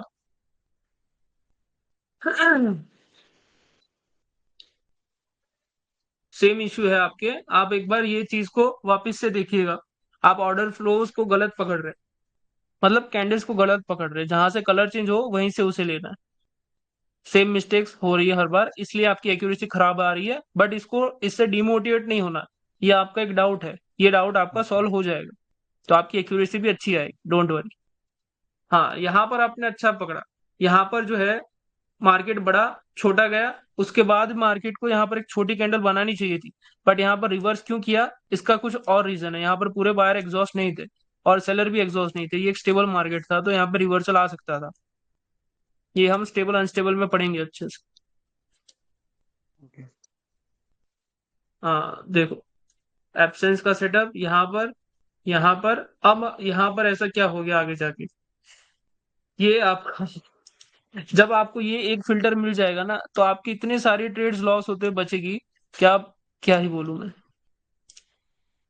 सेम इश्यू है आपके, आप एक बार ये चीज को वापस से देखिएगा। आप ऑर्डर फ्लोज को गलत पकड़ रहे हैं, मतलब कैंडल्स को गलत पकड़ रहे हैं, जहां से कलर चेंज हो वहीं से उसे लेना है। सेम मिस्टेक्स हो रही है हर बार, इसलिए आपकी एक्यूरेसी खराब आ रही है, बट इसको, इससे डिमोटिवेट नहीं होना। ये आपका एक डाउट है, ये डाउट आपका सॉल्व हो जाएगा, तो आपकी एक्यूरेसी भी अच्छी आएगी, डोंट वरी। हाँ यहाँ पर आपने अच्छा पकड़ा, यहाँ पर जो है मार्केट बड़ा, छोटा गया, उसके बाद मार्केट को यहाँ पर एक छोटी कैंडल बनानी चाहिए थी, बट यहाँ पर रिवर्स क्यों किया, इसका कुछ और रीजन है। यहाँ पर पूरे बायर एग्जॉस्ट नहीं थे, और सेलर भी एग्जॉस्ट नहीं थे, ये एक स्टेबल मार्केट था, तो यहाँ पर रिवर्सल आ सकता था। ये हम स्टेबल अनस्टेबल में पढ़ेंगे अच्छे से। ओके। हाँ देखो, एब्सेंस का सेटअप यहाँ पर, यहाँ पर, अब यहाँ पर ऐसा क्या हो गया आगे जाके, ये आपका जब आपको ये एक फिल्टर मिल जाएगा ना, तो आपकी इतनी सारी ट्रेड्स लॉस होते बचेगी, क्या क्या ही बोलूं मैं।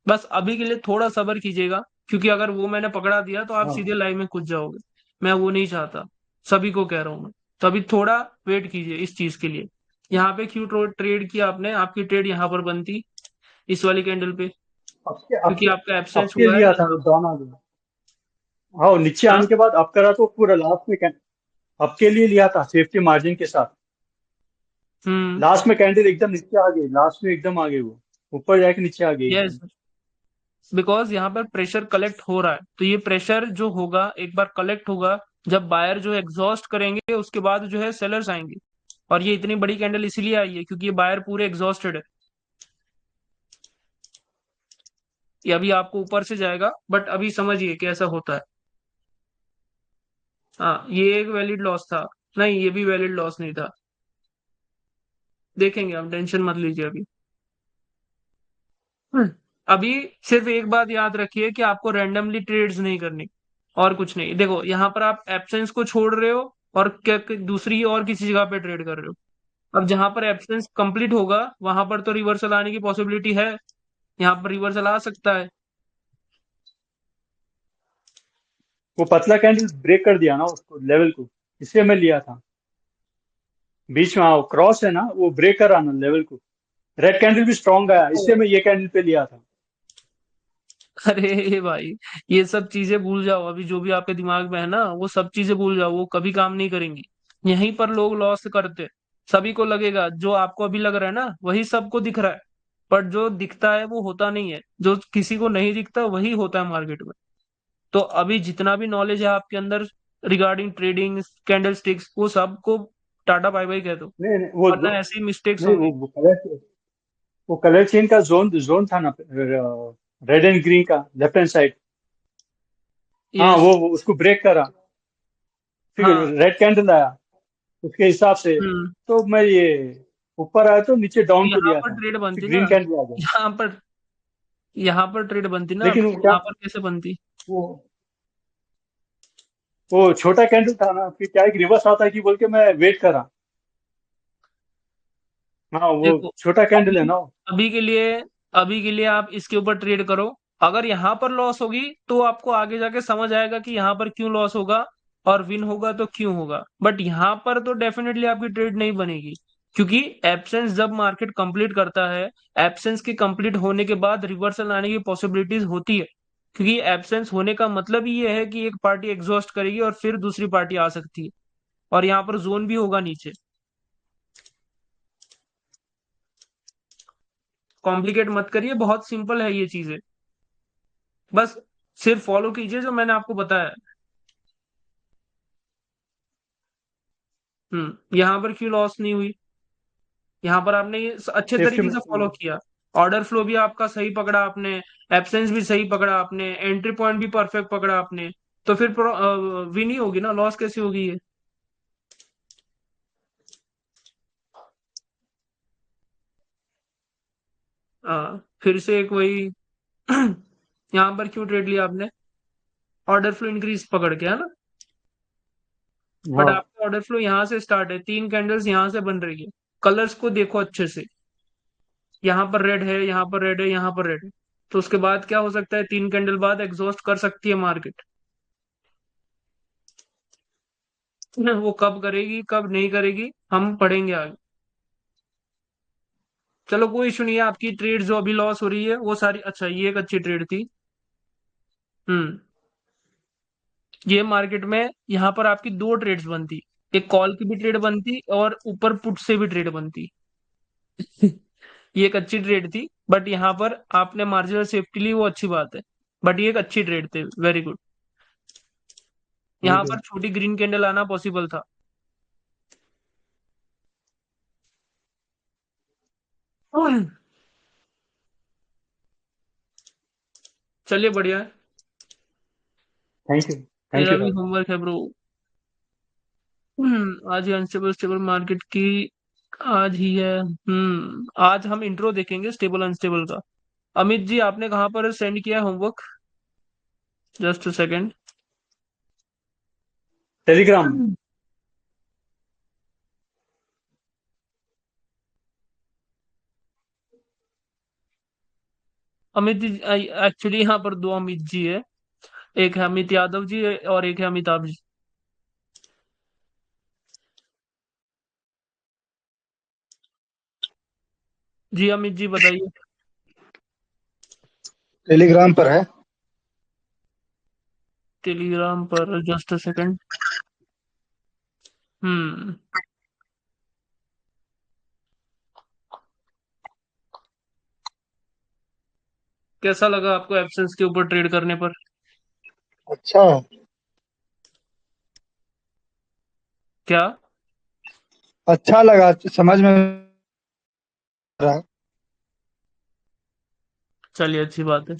बस अभी के लिए थोड़ा सब्र कीजिएगा, क्योंकि अगर वो मैंने पकड़ा दिया तो आप हाँ। सीधे लाइव में कूद जाओगे। मैं वो नहीं चाहता, सभी को कह रहा हूं मैं। तो अभी थोड़ा वेट कीजिए इस चीज के लिए। यहाँ पे क्यों ट्रेड किया आपने, आपकी ट्रेड यहाँ पर बनती, इस वाली कैंडल पे, आपके क्योंकि आपके आपका एब्सेंस आपके हुआ है लिया था, यहाँ। डाउन आ गया। हाँ, वो नीचे हाँ। आने के बाद आप करा तो पूरा लास्ट में आपके लिए लिया था सेफ्टी मार्जिन के साथ। हम्म। लास्ट में कैंडल एकदम नीचे आ गई, लास्ट में एकदम आ गई, वो ऊपर जाके नीचे आ गई यस, एकदम। बिकॉज यहाँ पर प्रेशर कलेक्ट हो रहा है, तो ये प्रेशर जो होगा एक बार कलेक्ट होगा, जब बायर जो एग्जॉस्ट करेंगे, उसके बाद जो है सेलर्स आएंगे। और ये इतनी बड़ी कैंडल इसीलिए आई है क्योंकि ये बायर पूरे एग्जॉस्टेड है। ये अभी आपको ऊपर से जाएगा, बट अभी समझिए कैसा होता है। हाँ ये एक वैलिड लॉस था, नहीं ये भी वैलिड लॉस नहीं था, देखेंगे, आप टेंशन मत लीजिए अभी। हम्म। अभी सिर्फ एक बात याद रखिए कि आपको रैंडमली ट्रेड्स नहीं करनी। और कुछ नहीं। देखो यहाँ पर आप एब्सेंस को छोड़ रहे हो और दूसरी और किसी जगह पे ट्रेड कर रहे हो। अब जहां पर एब्सेंस कंप्लीट होगा वहां पर तो रिवर्सल आने की पॉसिबिलिटी है, यहाँ पर रिवर्सल आ सकता है। वो पतला कैंडल ब्रेक कर दिया ना उसको लेवल को, इसलिए मैं लिया था। बीच में आओ क्रॉस है ना, वो ब्रेक कर रहा ना लेवल को। रेड कैंडल भी स्ट्रांग आया, इसलिए मैं ये कैंडल पे लिया था। अरे भाई, ये सब चीजें भूल जाओ, अभी जो भी आपके दिमाग में है ना वो सब चीजें भूल जाओ, वो कभी काम नहीं करेंगी। यहीं पर लोग लॉस करते, सभी को लगेगा जो आपको अभी लग रहा है ना वही सबको दिख रहा है, बट जो दिखता है वो होता नहीं है, जो किसी को नहीं दिखता वही होता है मार्केट में। तो अभी जितना भी नॉलेज है आपके अंदर रिगार्डिंग ट्रेडिंग कैंडल स्टिक्स, वो सबको टाटा बाय बाय कह दो, नहीं नहीं वरना ऐसी मिस्टेक्स नहीं होंगी। वो कलर चेन का जोन जोन था ना, रेड एंड ग्रीन का लेफ्ट हैंड साइड। हाँ, यस। वो उसको ब्रेक करा, फिर हाँ। रेड कैंडल आया उसके हिसाब से। हम्म। तो मैं ये ऊपर आया तो नीचे तो डाउन पे यहाँ लिया पर था, ट्रेड फिर बनती ना, ग्रीन कैंडल आ गया। यहाँ पर यहाँ पर ट्रेड बनती ना, लेकिन तो वो क्या, यहाँ पर कैसे बनती? वो वो छोटा कैंडल था ना, फिर क्या एक रिवर्स आता है कि बोल के मैं वेट करा। हाँ, वो देखो, छोटा कैंडल है अभी ना। अभी के लिए अभी के लिए आप इसके ऊपर ट्रेड करो। अगर यहाँ पर लॉस होगी तो आपको आगे जाके समझ आएगा कि यहाँ पर क्यों लॉस होगा, और विन होगा तो क्यों होगा। बट यहाँ पर तो डेफिनेटली आपकी ट्रेड नहीं बनेगी, क्योंकि एब्सेंस जब मार्केट कंप्लीट करता है, एब्सेंस के कंप्लीट होने के बाद रिवर्सल आने की पॉसिबिलिटीज होती है। क्योंकि एब्सेंस होने का मतलब ही ये है कि एक पार्टी एग्जॉस्ट करेगी और फिर दूसरी पार्टी आ सकती है, और यहाँ पर जोन भी होगा नीचे। कॉम्प्लिकेट मत करिए, बहुत सिंपल है ये चीजें, बस सिर्फ फॉलो कीजिए जो मैंने आपको बताया। यहाँ पर क्यों लॉस नहीं हुई? यहाँ पर आपने ये अच्छे सेफ्टी तरीके में। से फॉलो किया, ऑर्डर फ्लो भी आपका सही पकड़ा आपने, एब्सेंस भी सही पकड़ा आपने, एंट्री पॉइंट भी परफेक्ट पकड़ा आपने, तो फिर विन ही होगी ना, लॉस कैसे होगी ये? फिर से एक वही यहाँ पर क्यों ट्रेड लिया आपने? ऑर्डर फ्लो इंक्रीज पकड़ के, है ना? बट हाँ, आपका ऑर्डर फ्लो यहाँ से स्टार्ट है, 3 कैंडल्स यहाँ से बन रही है। कलर्स को देखो अच्छे से, यहाँ पर रेड है, यहाँ पर रेड है, यहाँ पर रेड है, तो उसके बाद क्या हो सकता है? 3 कैंडल बाद एग्जॉस्ट कर सकती है मार्केट। वो कब करेगी कब नहीं करेगी हम पढ़ेंगे आगे। चलो कोई इशू नहीं है, आपकी ट्रेड जो अभी लॉस हो रही है वो सारी, अच्छा ये एक अच्छी ट्रेड थी। हम्म। ये मार्केट में यहाँ पर आपकी दो ट्रेड्स बनती, एक कॉल की भी ट्रेड बनती और ऊपर पुट से भी ट्रेड बनती। ये एक अच्छी ट्रेड थी, बट यहाँ पर आपने मार्जिनल सेफ्टी ली, वो अच्छी बात है, बट ये एक अच्छी ट्रेड थी, वेरी गुड। यहाँ थैंक यू। पर छोटी ग्रीन कैंडल आना पॉसिबल था। चलिए बढ़िया है। Thank you. थैंक मेरा यू भी भाई। होमवर्क है ब्रो। आज ही अनस्टेबल स्टेबल मार्केट की, आज ही है। आज हम इंट्रो देखेंगे स्टेबल अनस्टेबल का। अमित जी आपने कहाँ पर सेंड किया है homework? Just a second. Telegram में। अमित जी, एक्चुअली यहाँ पर दो अमित जी है, एक है अमित यादव जी और एक है अमिताभ जी। जी अमित जी बताइए। टेलीग्राम पर है। टेलीग्राम पर, जस्ट अ सेकेंड। हम्म। कैसा लगा आपको एब्सेंस के ऊपर ट्रेड करने पर? अच्छा। क्या? अच्छा लगा, समझ में आ रहा है। चलिए अच्छी बात है।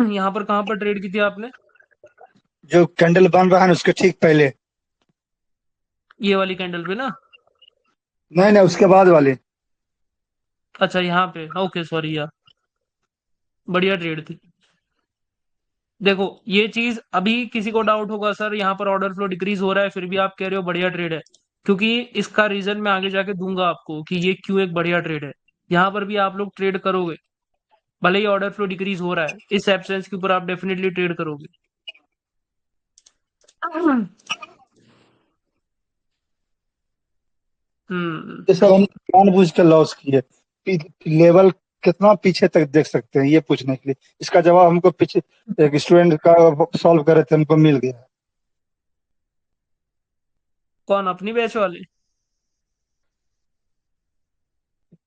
यहाँ पर कहाँ पर ट्रेड की थी आपने? जो कैंडल बन रहा है ना उसके ठीक पहले। ये वाली कैंडल पे ना? नहीं नहीं, उसके बाद वाले। अच्छा यहाँ पे, ओके सॉरी यार, बढ़िया ट्रेड थी। देखो ये चीज अभी किसी को डाउट होगा सर यहाँ पर ऑर्डर फ्लो डिक्रीज हो रहा है फिर भी आप कह रहे हो बढ़िया ट्रेड है, क्योंकि इसका रीजन मैं आगे जाके दूंगा आपको कि ये क्यों एक बढ़िया ट्रेड है। यहाँ पर भी आप लोग ट्रेड करोगे, भले ही ऑर्डर फ्लो डिक्रीज हो रहा है, इस एब्सेंस के ऊपर आप डेफिनेटली ट्रेड करोगे। हम्म। ये सब हमने जानबूझ के लॉस किए। लेवल कितना पीछे तक देख सकते हैं ये पूछने के लिए, इसका जवाब हमको पीछे एक स्टूडेंट का सॉल्व करे थे, हमको मिल गया। कौन, अपनी बैच वाले?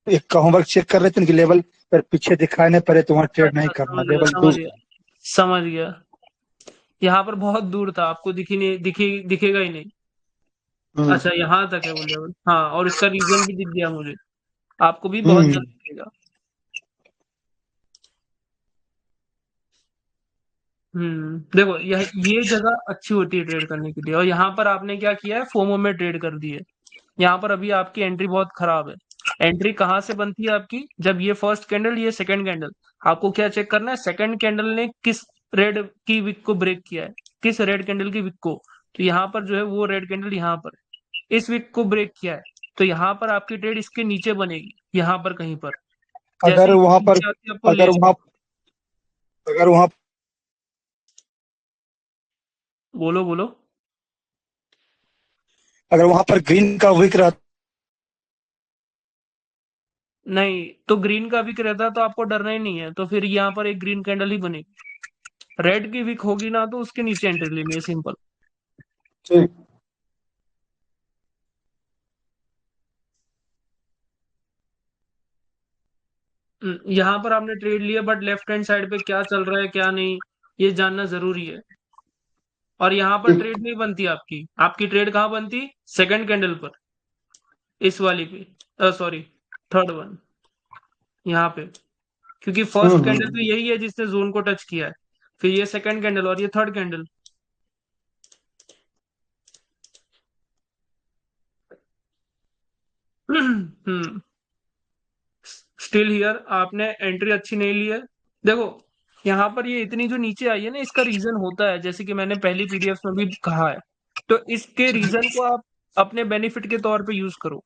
एक का होमवर्क चेक कर रहे थे कि लेवल पर पीछे दिखाई नहीं पड़े तो वहाँ अच्छा ट्रेड नहीं अच्छा, करना, समझ गया लेवल समझ दूर। गया समझ गया। यहाँ पर बहुत दूर था, आपको दिखी नहीं, दिखेगा ही नहीं। हम्म अच्छा यहाँ तक है वो लेवल, हाँ, और इसका रीजन भी दिख गया मुझे, आपको भी बहुत हम्म जल्द दिखेगा। देखो ये जगह अच्छी होती है ट्रेड करने के लिए, और यहाँ पर आपने क्या किया है, फोमो में ट्रेड कर दी है। यहाँ पर अभी आपकी एंट्री बहुत खराब है। एंट्री कहाँ से बनती है आपकी, जब ये फर्स्ट कैंडल, ये सेकंड कैंडल, आपको क्या चेक करना है, सेकंड कैंडल ने किस रेड की विक को ब्रेक किया है, किस रेड कैंडल की विक को। तो यहाँ पर जो है वो रेड कैंडल यहाँ पर इस विक को ब्रेक किया है, तो यहाँ पर आपकी ट्रेड इसके नीचे बनेगी, यहाँ पर कहीं पर। जैसे अगर ही वहां पर नीचे आती है आपको ले अगर लेना। वहां अगर वहां बोलो बोलो। अगर वहां पर ग्रीन का विक रहता नहीं, तो ग्रीन का विक रहता तो आपको डरना ही नहीं है, तो फिर यहाँ पर एक ग्रीन कैंडल ही बनेगी। रेड की विक होगी ना तो उसके नीचे एंट्री लेनी है, सिंपल। ठीक। यहाँ पर आपने ट्रेड लिया, बट लेफ्ट हैंड साइड पे क्या चल रहा है क्या नहीं, ये जानना जरूरी है। और यहाँ पर ठीक। ट्रेड नहीं बनती आपकी, आपकी ट्रेड कहाँ बनती, सेकंड कैंडल पर, इस वाली पे, सॉरी, थर्ड वन, यहाँ पे। क्योंकि फर्स्ट कैंडल तो हम्म। यही है जिसने जोन को टच किया है, फिर ये सेकंड कैंडल और ये third candle. Hmm. Still here आपने एंट्री अच्छी नहीं ली है। देखो यहाँ पर ये इतनी जो नीचे आई है ना, इसका रीजन होता है, जैसे कि मैंने पहली पीडीएफ में भी कहा है, तो इसके रीजन को आप अपने बेनिफिट के तौर पे यूज करो।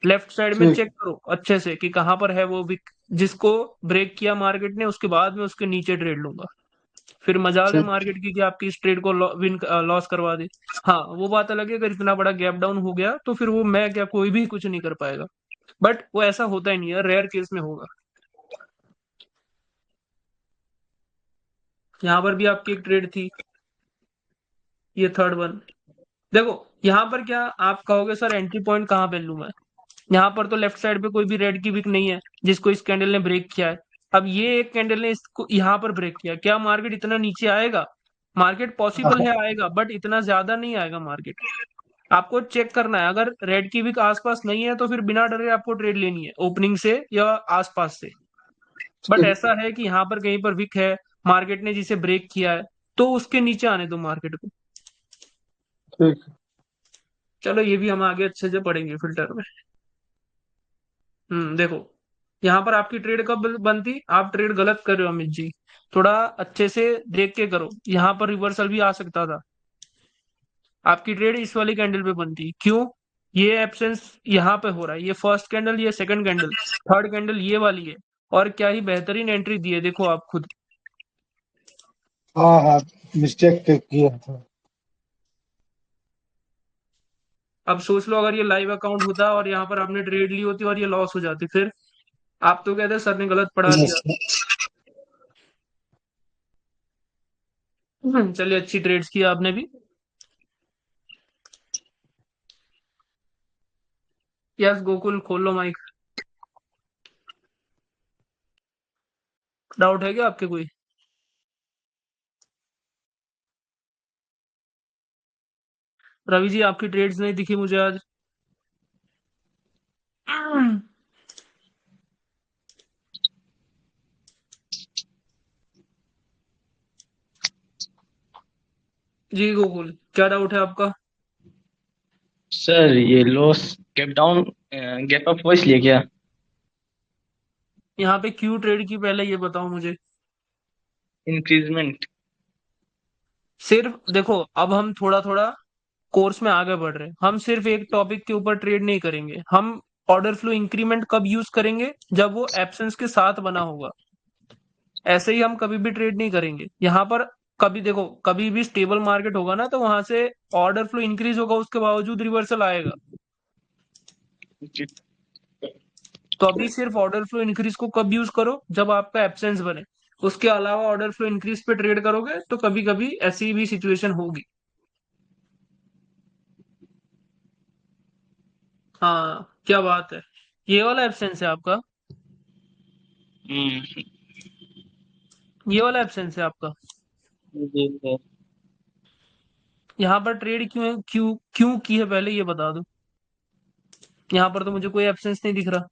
लेफ्ट साइड में ठीक। चेक करो अच्छे से कि कहाँ पर है वो विक जिसको ब्रेक किया मार्केट ने, उसके बाद में उसके नीचे ट्रेड लूंगा। फिर मजाल है ठीक। मार्केट की कि आपकी इस ट्रेड को विन लॉस करवा दे। हाँ, वो बात अलग है, अगर इतना बड़ा गैप डाउन हो गया तो फिर वो मैं क्या, कोई भी कुछ नहीं कर पाएगा। बट वो ऐसा होता ही नहीं है, रेयर केस में होगा। यहाँ पर भी आपकी एक ट्रेड थी, ये थर्ड वन। देखो यहाँ पर क्या आप कहोगे सर एंट्री पॉइंट कहाँ पे लूं मैं, यहाँ पर तो लेफ्ट साइड पे कोई भी रेड की विक नहीं है जिसको इस कैंडल ने ब्रेक किया है। अब ये एक कैंडल ने इसको यहाँ पर ब्रेक किया, क्या मार्केट इतना नीचे आएगा? मार्केट पॉसिबल है आएगा, बट इतना ज्यादा नहीं आएगा मार्केट। आपको चेक करना है, अगर रेड की विक आसपास नहीं है तो फिर बिना डरे आपको ट्रेड लेनी है ओपनिंग से या आसपास से। बट ठीक। ऐसा है कि यहाँ पर कहीं पर विक है, मार्केट ने जिसे ब्रेक किया है, तो उसके नीचे आने दो मार्केट को। ठीक। चलो ये भी हम आगे अच्छे से पढ़ेंगे फिल्टर में। देखो यहाँ पर आपकी ट्रेड कब बनती, आप ट्रेड गलत कर रहे हो अमित जी, थोड़ा अच्छे से देख के करो। यहाँ पर रिवर्सल भी आ सकता था, आपकी ट्रेड इस वाली कैंडल पे बनती, क्यों? ये एब्सेंस यहाँ पे हो रहा है, ये फर्स्ट कैंडल, ये सेकंड कैंडल, थर्ड कैंडल ये वाली है, और क्या ही बेहतरीन एंट्री दी है, देखो आप खुद। हाँ हाँ, मिस्टेक किया था। अब सोच लो अगर ये लाइव अकाउंट होता और यहाँ पर आपने ट्रेड ली होती और ये लॉस हो जाती, फिर आप तो कहते सर ने गलत पढ़ा दिया। चलिए अच्छी ट्रेड्स की आपने भी। यस गोकुल, खोल लो माइक। डाउट है क्या आपके कोई? रवि जी आपकी ट्रेड्स नहीं दिखी मुझे आज। जी गोकुल, क्या डाउट है आपका? सर ये loss gap down gap up हुआ इसलिए क्या? यहाँ पे क्यू ट्रेड की, पहले ये बताओ मुझे। इंक्रीजमेंट। सिर्फ देखो, अब हम थोड़ा थोड़ा कोर्स में आगे बढ़ रहे हैं। हम सिर्फ एक टॉपिक के ऊपर ट्रेड नहीं करेंगे। हम ऑर्डर फ्लो इंक्रीमेंट कब यूज करेंगे? जब वो एब्सेंस के साथ बना होगा। ऐसे ही हम कभी भी ट्रेड नहीं करेंगे यहाँ पर। कभी देखो, कभी भी स्टेबल मार्केट होगा ना, तो वहां से ऑर्डर फ्लो इंक्रीज होगा, उसके बावजूद रिवर्सल आएगा। तो अभी सिर्फ ऑर्डर फ्लो इंक्रीज को कब यूज करो? जब आपका एब्सेंस बने। उसके अलावा ऑर्डर फ्लो इंक्रीज पे ट्रेड करोगे तो कभी कभी ऐसी भी सिचुएशन होगी। हाँ, क्या बात है। ये वाला एब्सेंस है आपका? हम्म। ये वाला एब्सेंस है आपका? जी सर। यहाँ पर ट्रेड क्यों क्यों की है, पहले ये बता दो। यहाँ पर तो मुझे कोई एब्सेंस नहीं दिख रहा।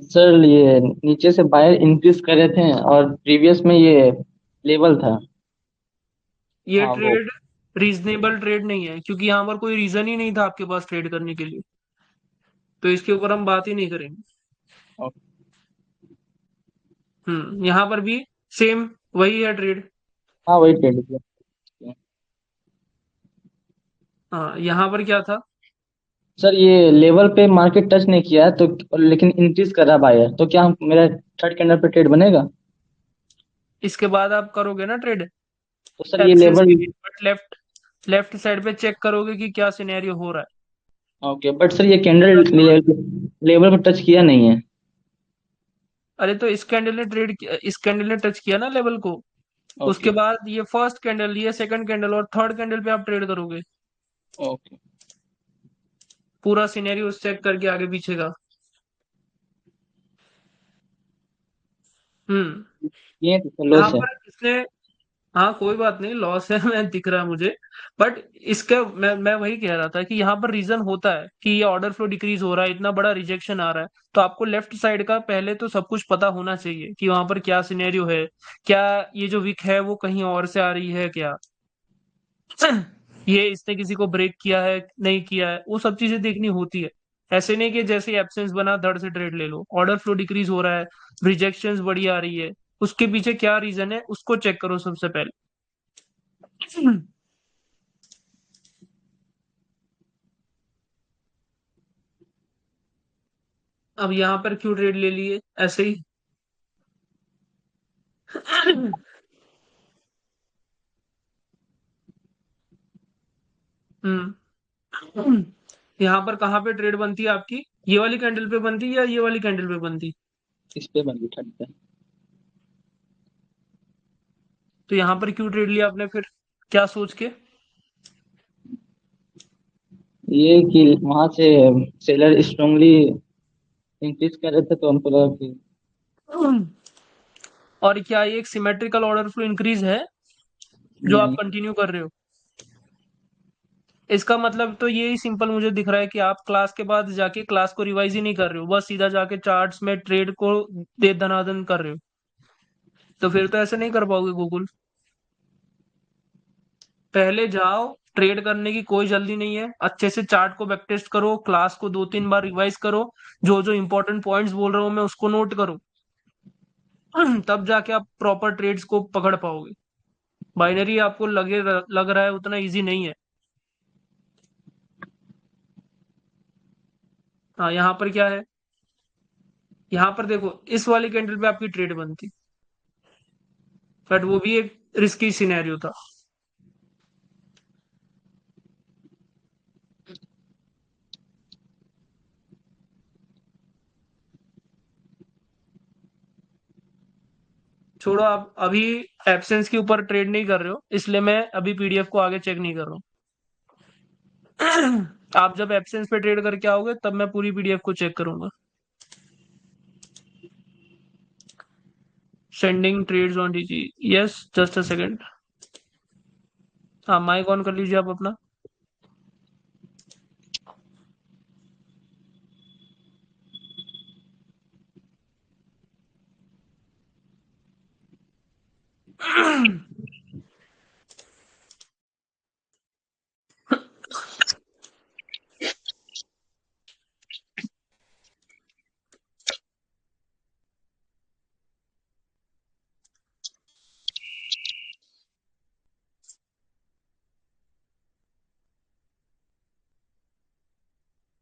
सर ये नीचे से बायर इंक्रीज कर रहे थे और प्रीवियस में ये लेवल था। ये हाँ वो। ट्रेड रीजनेबल ट्रेड नहीं है, क्योंकि यहाँ पर कोई रीजन ही नहीं था आपके पास ट्रेड करने के लिए। तो इसके ऊपर हम बात ही नहीं करेंगे। यहाँ पर भी सेम वही है ट्रेड। हाँ वही ट्रेड किया। हाँ, यहाँ पर क्या था? सर ये लेवल पे मार्केट टच नहीं किया है तो, लेकिन इंक्रीज कर रहा बायर, तो क्या मेरा थर्ड कैंडल पे ट्रेड बनेगा? इसके बाद आप करोगे ना ट्रेड तो सर ये एब्सेंस लेवल। के लिए, बट लेफ्ट लेफ्ट साइड पे चेक करोगे कि क्या सिनेरियो हो रहा ओके, बट सर ये कैंडल है। लेवल को टच किया नहीं है। अरे तो इस कैंडल ने टच किया ना लेवल को। उसके ओके। बाद ये फर्स्ट कैंडल, ये सेकंड कैंडल और थर्ड कैंडल पे आप ट्रेड करोगे। ओके। पूरा सिनेरियो चेक करके आगे पीछे का। हम्म ये तो यहाँ लॉस है। पर इसने, हाँ कोई बात नहीं, लॉस है मैं दिख रहा है मुझे। बट इसका मैं वही कह रहा था कि यहाँ पर रीजन होता है कि ये ऑर्डर फ्लो डिक्रीज हो रहा है, इतना बड़ा रिजेक्शन आ रहा है। तो आपको लेफ्ट साइड का पहले तो सब कुछ पता होना चाहिए कि वहां पर क्या सिनेरियो है। क्या ये जो विक है वो कहीं और से आ रही है क्या? ये इसने किसी को ब्रेक किया है, नहीं किया है, वो सब चीजें देखनी होती है। ऐसे नहीं कि जैसे एब्सेंस बना धड़ से ट्रेड ले लो। ऑर्डर फ्लो डिक्रीज हो रहा है, रिजेक्शंस बड़ी आ रही है, उसके पीछे क्या रीजन है उसको चेक करो सबसे पहले। अब यहाँ पर क्यों ट्रेड ले लिए ऐसे ही? हम्म यहाँ पर कहाँ पे ट्रेड बनती है आपकी? ये वाली कैंडल पे बनती है या ये वाली कैंडल पे बनती? इस पे बन गई थर्ड पे। तो यहाँ पर क्यों ट्रेड लिया आपने फिर, क्या सोच के? ये कि वहां से सेलर स्ट्रांगली इंक्रीज कर रहे थे तो हमको लगा कि। और क्या ये एक सिमेट्रिकल ऑर्डर फ्लो इंक्रीज है जो आप नहीं। कंटिन्यू कर रहे हो? इसका मतलब तो ये ही सिंपल मुझे दिख रहा है कि आप क्लास के बाद जाके क्लास को रिवाइज ही नहीं कर रहे हो, बस सीधा जाके चार्ट्स में ट्रेड को दे दनादन कर रहे हो। तो फिर तो ऐसे नहीं कर पाओगे गूगल। पहले जाओ, ट्रेड करने की कोई जल्दी नहीं है, अच्छे से चार्ट को बैक टेस्ट करो, क्लास को 2-3 बार रिवाइज करो, जो जो इंपॉर्टेंट पॉइंट्स बोल रहा हूँ मैं उसको नोट करो। तब जाके आप प्रॉपर ट्रेड्स को पकड़ पाओगे। बाइनरी आपको लग रहा है उतना इजी नहीं है। हाँ, यहाँ पर क्या है? यहाँ पर देखो, इस वाली कैंडल पे आपकी ट्रेड बनती, बट वो भी एक रिस्की सिनेरियो था। छोड़ो, आप अभी एब्सेंस के ऊपर ट्रेड नहीं कर रहे हो, इसलिए मैं अभी पीडीएफ को आगे चेक नहीं कर रहा हूँ। आप जब एब्सेंस पे ट्रेड करके आओगे तब मैं पूरी पीडीएफ को चेक करूंगा। Sending trades on DG, yes, just a second. हाँ, माइक ऑन कर लीजिए आप अपना।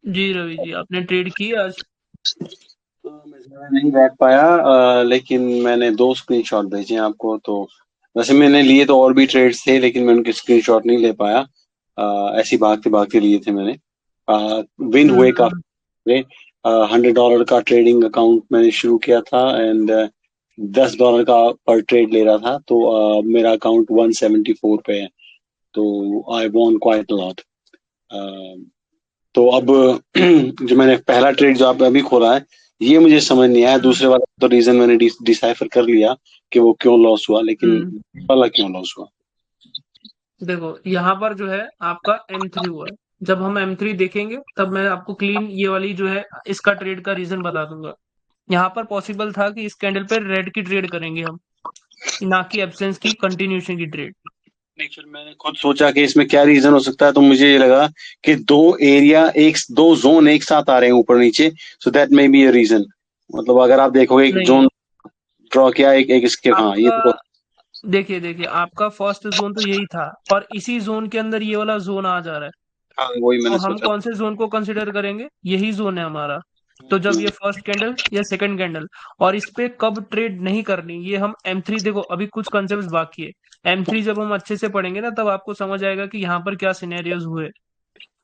जी रवि जी, आपने ट्रेड की आज? मैं ज़्यादा नहीं बैठ पाया, लेकिन मैंने दो स्क्रीनशॉट भेजे हैं आपको। तो वैसे मैंने लिए तो और भी ट्रेड्स थे, लेकिन मैं उनके स्क्रीनशॉट नहीं ले पाया। ऐसी भागते भागते लिए थे मैंने। विन हुए हम्म। काफी। $100 का ट्रेडिंग अकाउंट मैंने शुरू किया था, एंड $10 का पर ट्रेड ले रहा था। तो मेरा अकाउंट 174 पे है। तो आई वॉन क्वाइट लॉट। तो अब जो मैंने पहला ट्रेड जो आप अभी खोला है, ये मुझे समझ नहीं आया। हम्म। दूसरे वाला तो रीजन मैंने डिसाइफर कर लिया कि वो क्यों लॉस हुआ, लेकिन हम्म। वाला क्यों लॉस हुआ? देखो यहाँ पर जो है आपका M3 हुआ है। जब हम M3 देखेंगे तब मैं आपको क्लीन ये वाली जो है इसका ट्रेड का रीजन बता दूंगा। यहाँ पर पॉसिबल था कि इस कैंडल पे रेड की ट्रेड करेंगे हम, ना कि एब्सेंस की कंटिन्यूशन की ट्रेड। नहीं, फिर मैंने खुद सोचा कि इसमें क्या रीजन हो सकता है, तो मुझे ये लगा कि दो जोन एक साथ आ रहे हैं ऊपर नीचे। So that may be a reason. मतलब अगर आप देखोगे एक नहीं, जोन ड्रॉ किया, एक एक इसके, हाँ ये आपका तो। देखिए देखिए, आपका फर्स्ट जोन तो यही था और इसी जोन के अंदर ये वाला जोन आ जा रहा है। हाँ, वही तो मैंने हम सोचा। कौन से जोन को कंसिडर करेंगे? यही जोन है हमारा। तो जब ये फर्स्ट कैंडल या सेकंड कैंडल, और इस पे कब ट्रेड नहीं करनी, ये हम M3 देखो, अभी कुछ कंसेप्ट बाकी है। M3 जब हम अच्छे से पढ़ेंगे ना, तब आपको समझ आएगा कि यहाँ पर क्या सिनेरियोज हुए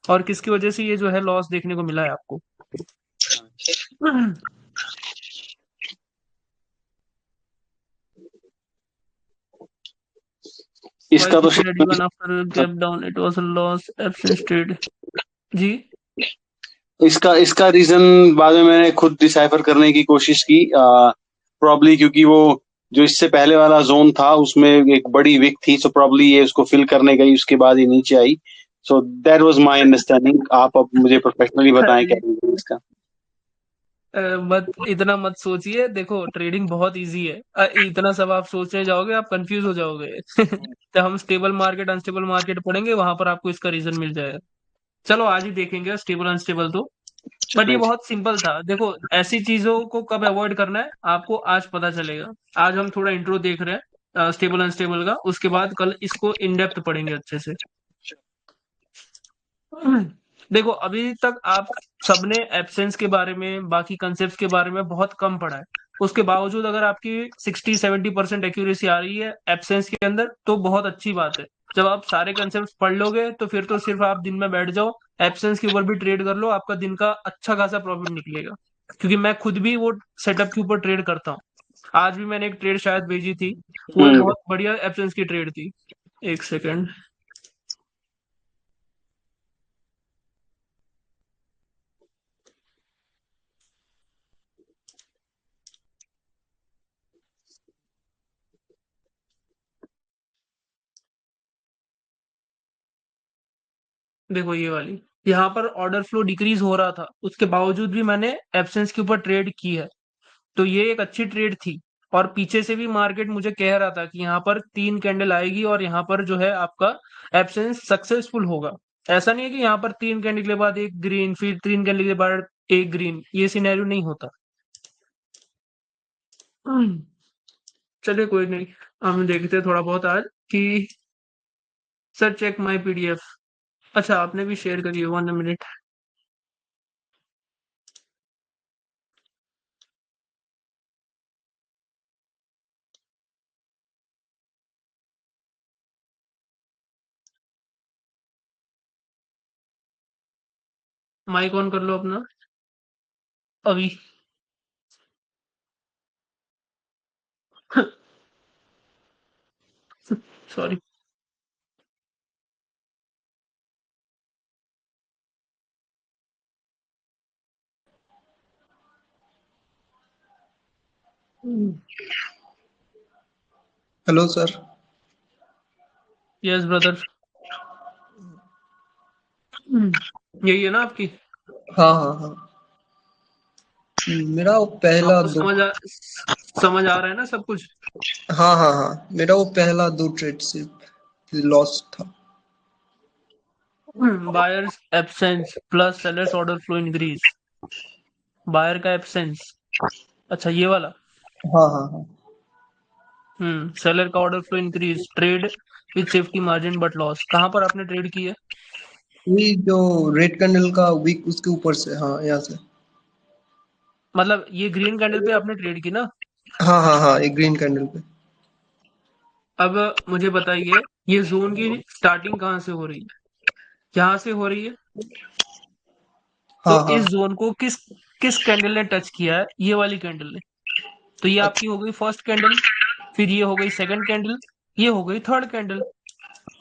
और किसकी वजह से ये जो है लॉस देखने को मिला है आपको। इसका तो Why शायद even after gap down it was a loss absence trade? जी। इसका इसका रीजन बाद में मैंने खुद डिसाइफर करने की कोशिश की। प्रॉब्ली क्योंकि वो जो इससे पहले वाला जोन था उसमें एक बड़ी विक थी, सो प्रॉब्ली ये उसको फिल करने गई, उसके बाद ये नीचे आई। So that was my understanding. आप अब मुझे प्रोफेशनली बताएं क्या अरे, रीजन है इसका। मत इतना मत सोचिए। देखो ट्रेडिंग बहुत इजी है। इतना सब आप सोचने जाओगे आप कंफ्यूज हो जाओगे। तो हम स्टेबल मार्केट अनस्टेबल मार्केट पढ़ेंगे, वहां पर आपको इसका रीजन मिल जाएगा। चलो आज ही देखेंगे स्टेबल अनस्टेबल तो। बट ये चलें। बहुत सिंपल था। देखो ऐसी चीजों को कब अवॉइड करना है आपको आज पता चलेगा। आज हम थोड़ा इंट्रो देख रहे हैं स्टेबल अनस्टेबल का, उसके बाद कल इसको इन डेप्थ पढ़ेंगे अच्छे से। देखो अभी तक आप सबने एब्सेंस के बारे में, बाकी कंसेप्ट के बारे में बहुत कम पढ़ा है। उसके बावजूद अगर आपकी 60-70% एक्यूरेसी आ रही है एब्सेंस के अंदर, तो बहुत अच्छी बात है। जब आप सारे कंसेप्ट पढ़ लोगे तो फिर तो सिर्फ आप दिन में बैठ जाओ, एब्सेंस के ऊपर भी ट्रेड कर लो, आपका दिन का अच्छा खासा प्रॉफिट निकलेगा। क्योंकि मैं खुद भी वो सेटअप के ऊपर ट्रेड करता हूँ। आज भी मैंने एक ट्रेड शायद भेजी थी, वो एक हम्म। बहुत बढ़िया एब्सेंस की ट्रेड थी। एक सेकेंड। देखो ये वाली, यहाँ पर ऑर्डर फ्लो डिक्रीज हो रहा था, उसके बावजूद भी मैंने एब्सेंस के ऊपर ट्रेड की है। तो ये एक अच्छी ट्रेड थी। और पीछे से भी मार्केट मुझे कह रहा था कि यहाँ पर 3 कैंडल आएगी और यहाँ पर जो है आपका एब्सेंस सक्सेसफुल होगा। ऐसा नहीं है कि यहाँ पर 3 कैंडल के बाद एक ग्रीन, फिर 3 कैंडल के बाद एक ग्रीन, ये सिनेरियो नहीं होता। हम्म, चलिए कोई नहीं। हम देखते हैं थोड़ा बहुत आज कि सर चेक माई PDF। अच्छा आपने भी शेयर करिए, 1 मिनट। माइक ऑन कर लो अपना अभी। Sorry. Hello sir. Yes brother. यही है ना आपकी? हाँ हाँ हाँ। मेरा वो पहला आपको दो। समझ आ रहा है ना सब कुछ? हाँ हाँ हाँ, मेरा वो पहला दो ट्रेड से लॉस था। Buyers absence plus sellers order flow increase. Buyer का एब्सेंस, अच्छा ये वाला। हाँ हाँ हाँ। सेलर का order flow increase, trade with safety margin but loss. कहाँ पर आपने ट्रेड की है? वही जो रेड कैंडल का विक उसके ऊपर से, हाँ यहाँ से। मतलब ये ग्रीन कैंडल पे आपने ट्रेड की ना। हाँ हाँ हाँ, एक ग्रीन कैंडल पे। अब मुझे बताइए, ये जोन की स्टार्टिंग कहाँ से हो रही है? यहाँ से हो रही है। तो हाँ हाँ। इस जोन को किस किस कैंडल ने टच किया है? ये वाली कैंडल ने। तो ये आपकी अच्छा हो गई फर्स्ट कैंडल, फिर ये हो गई सेकंड कैंडल, ये हो गई थर्ड कैंडल।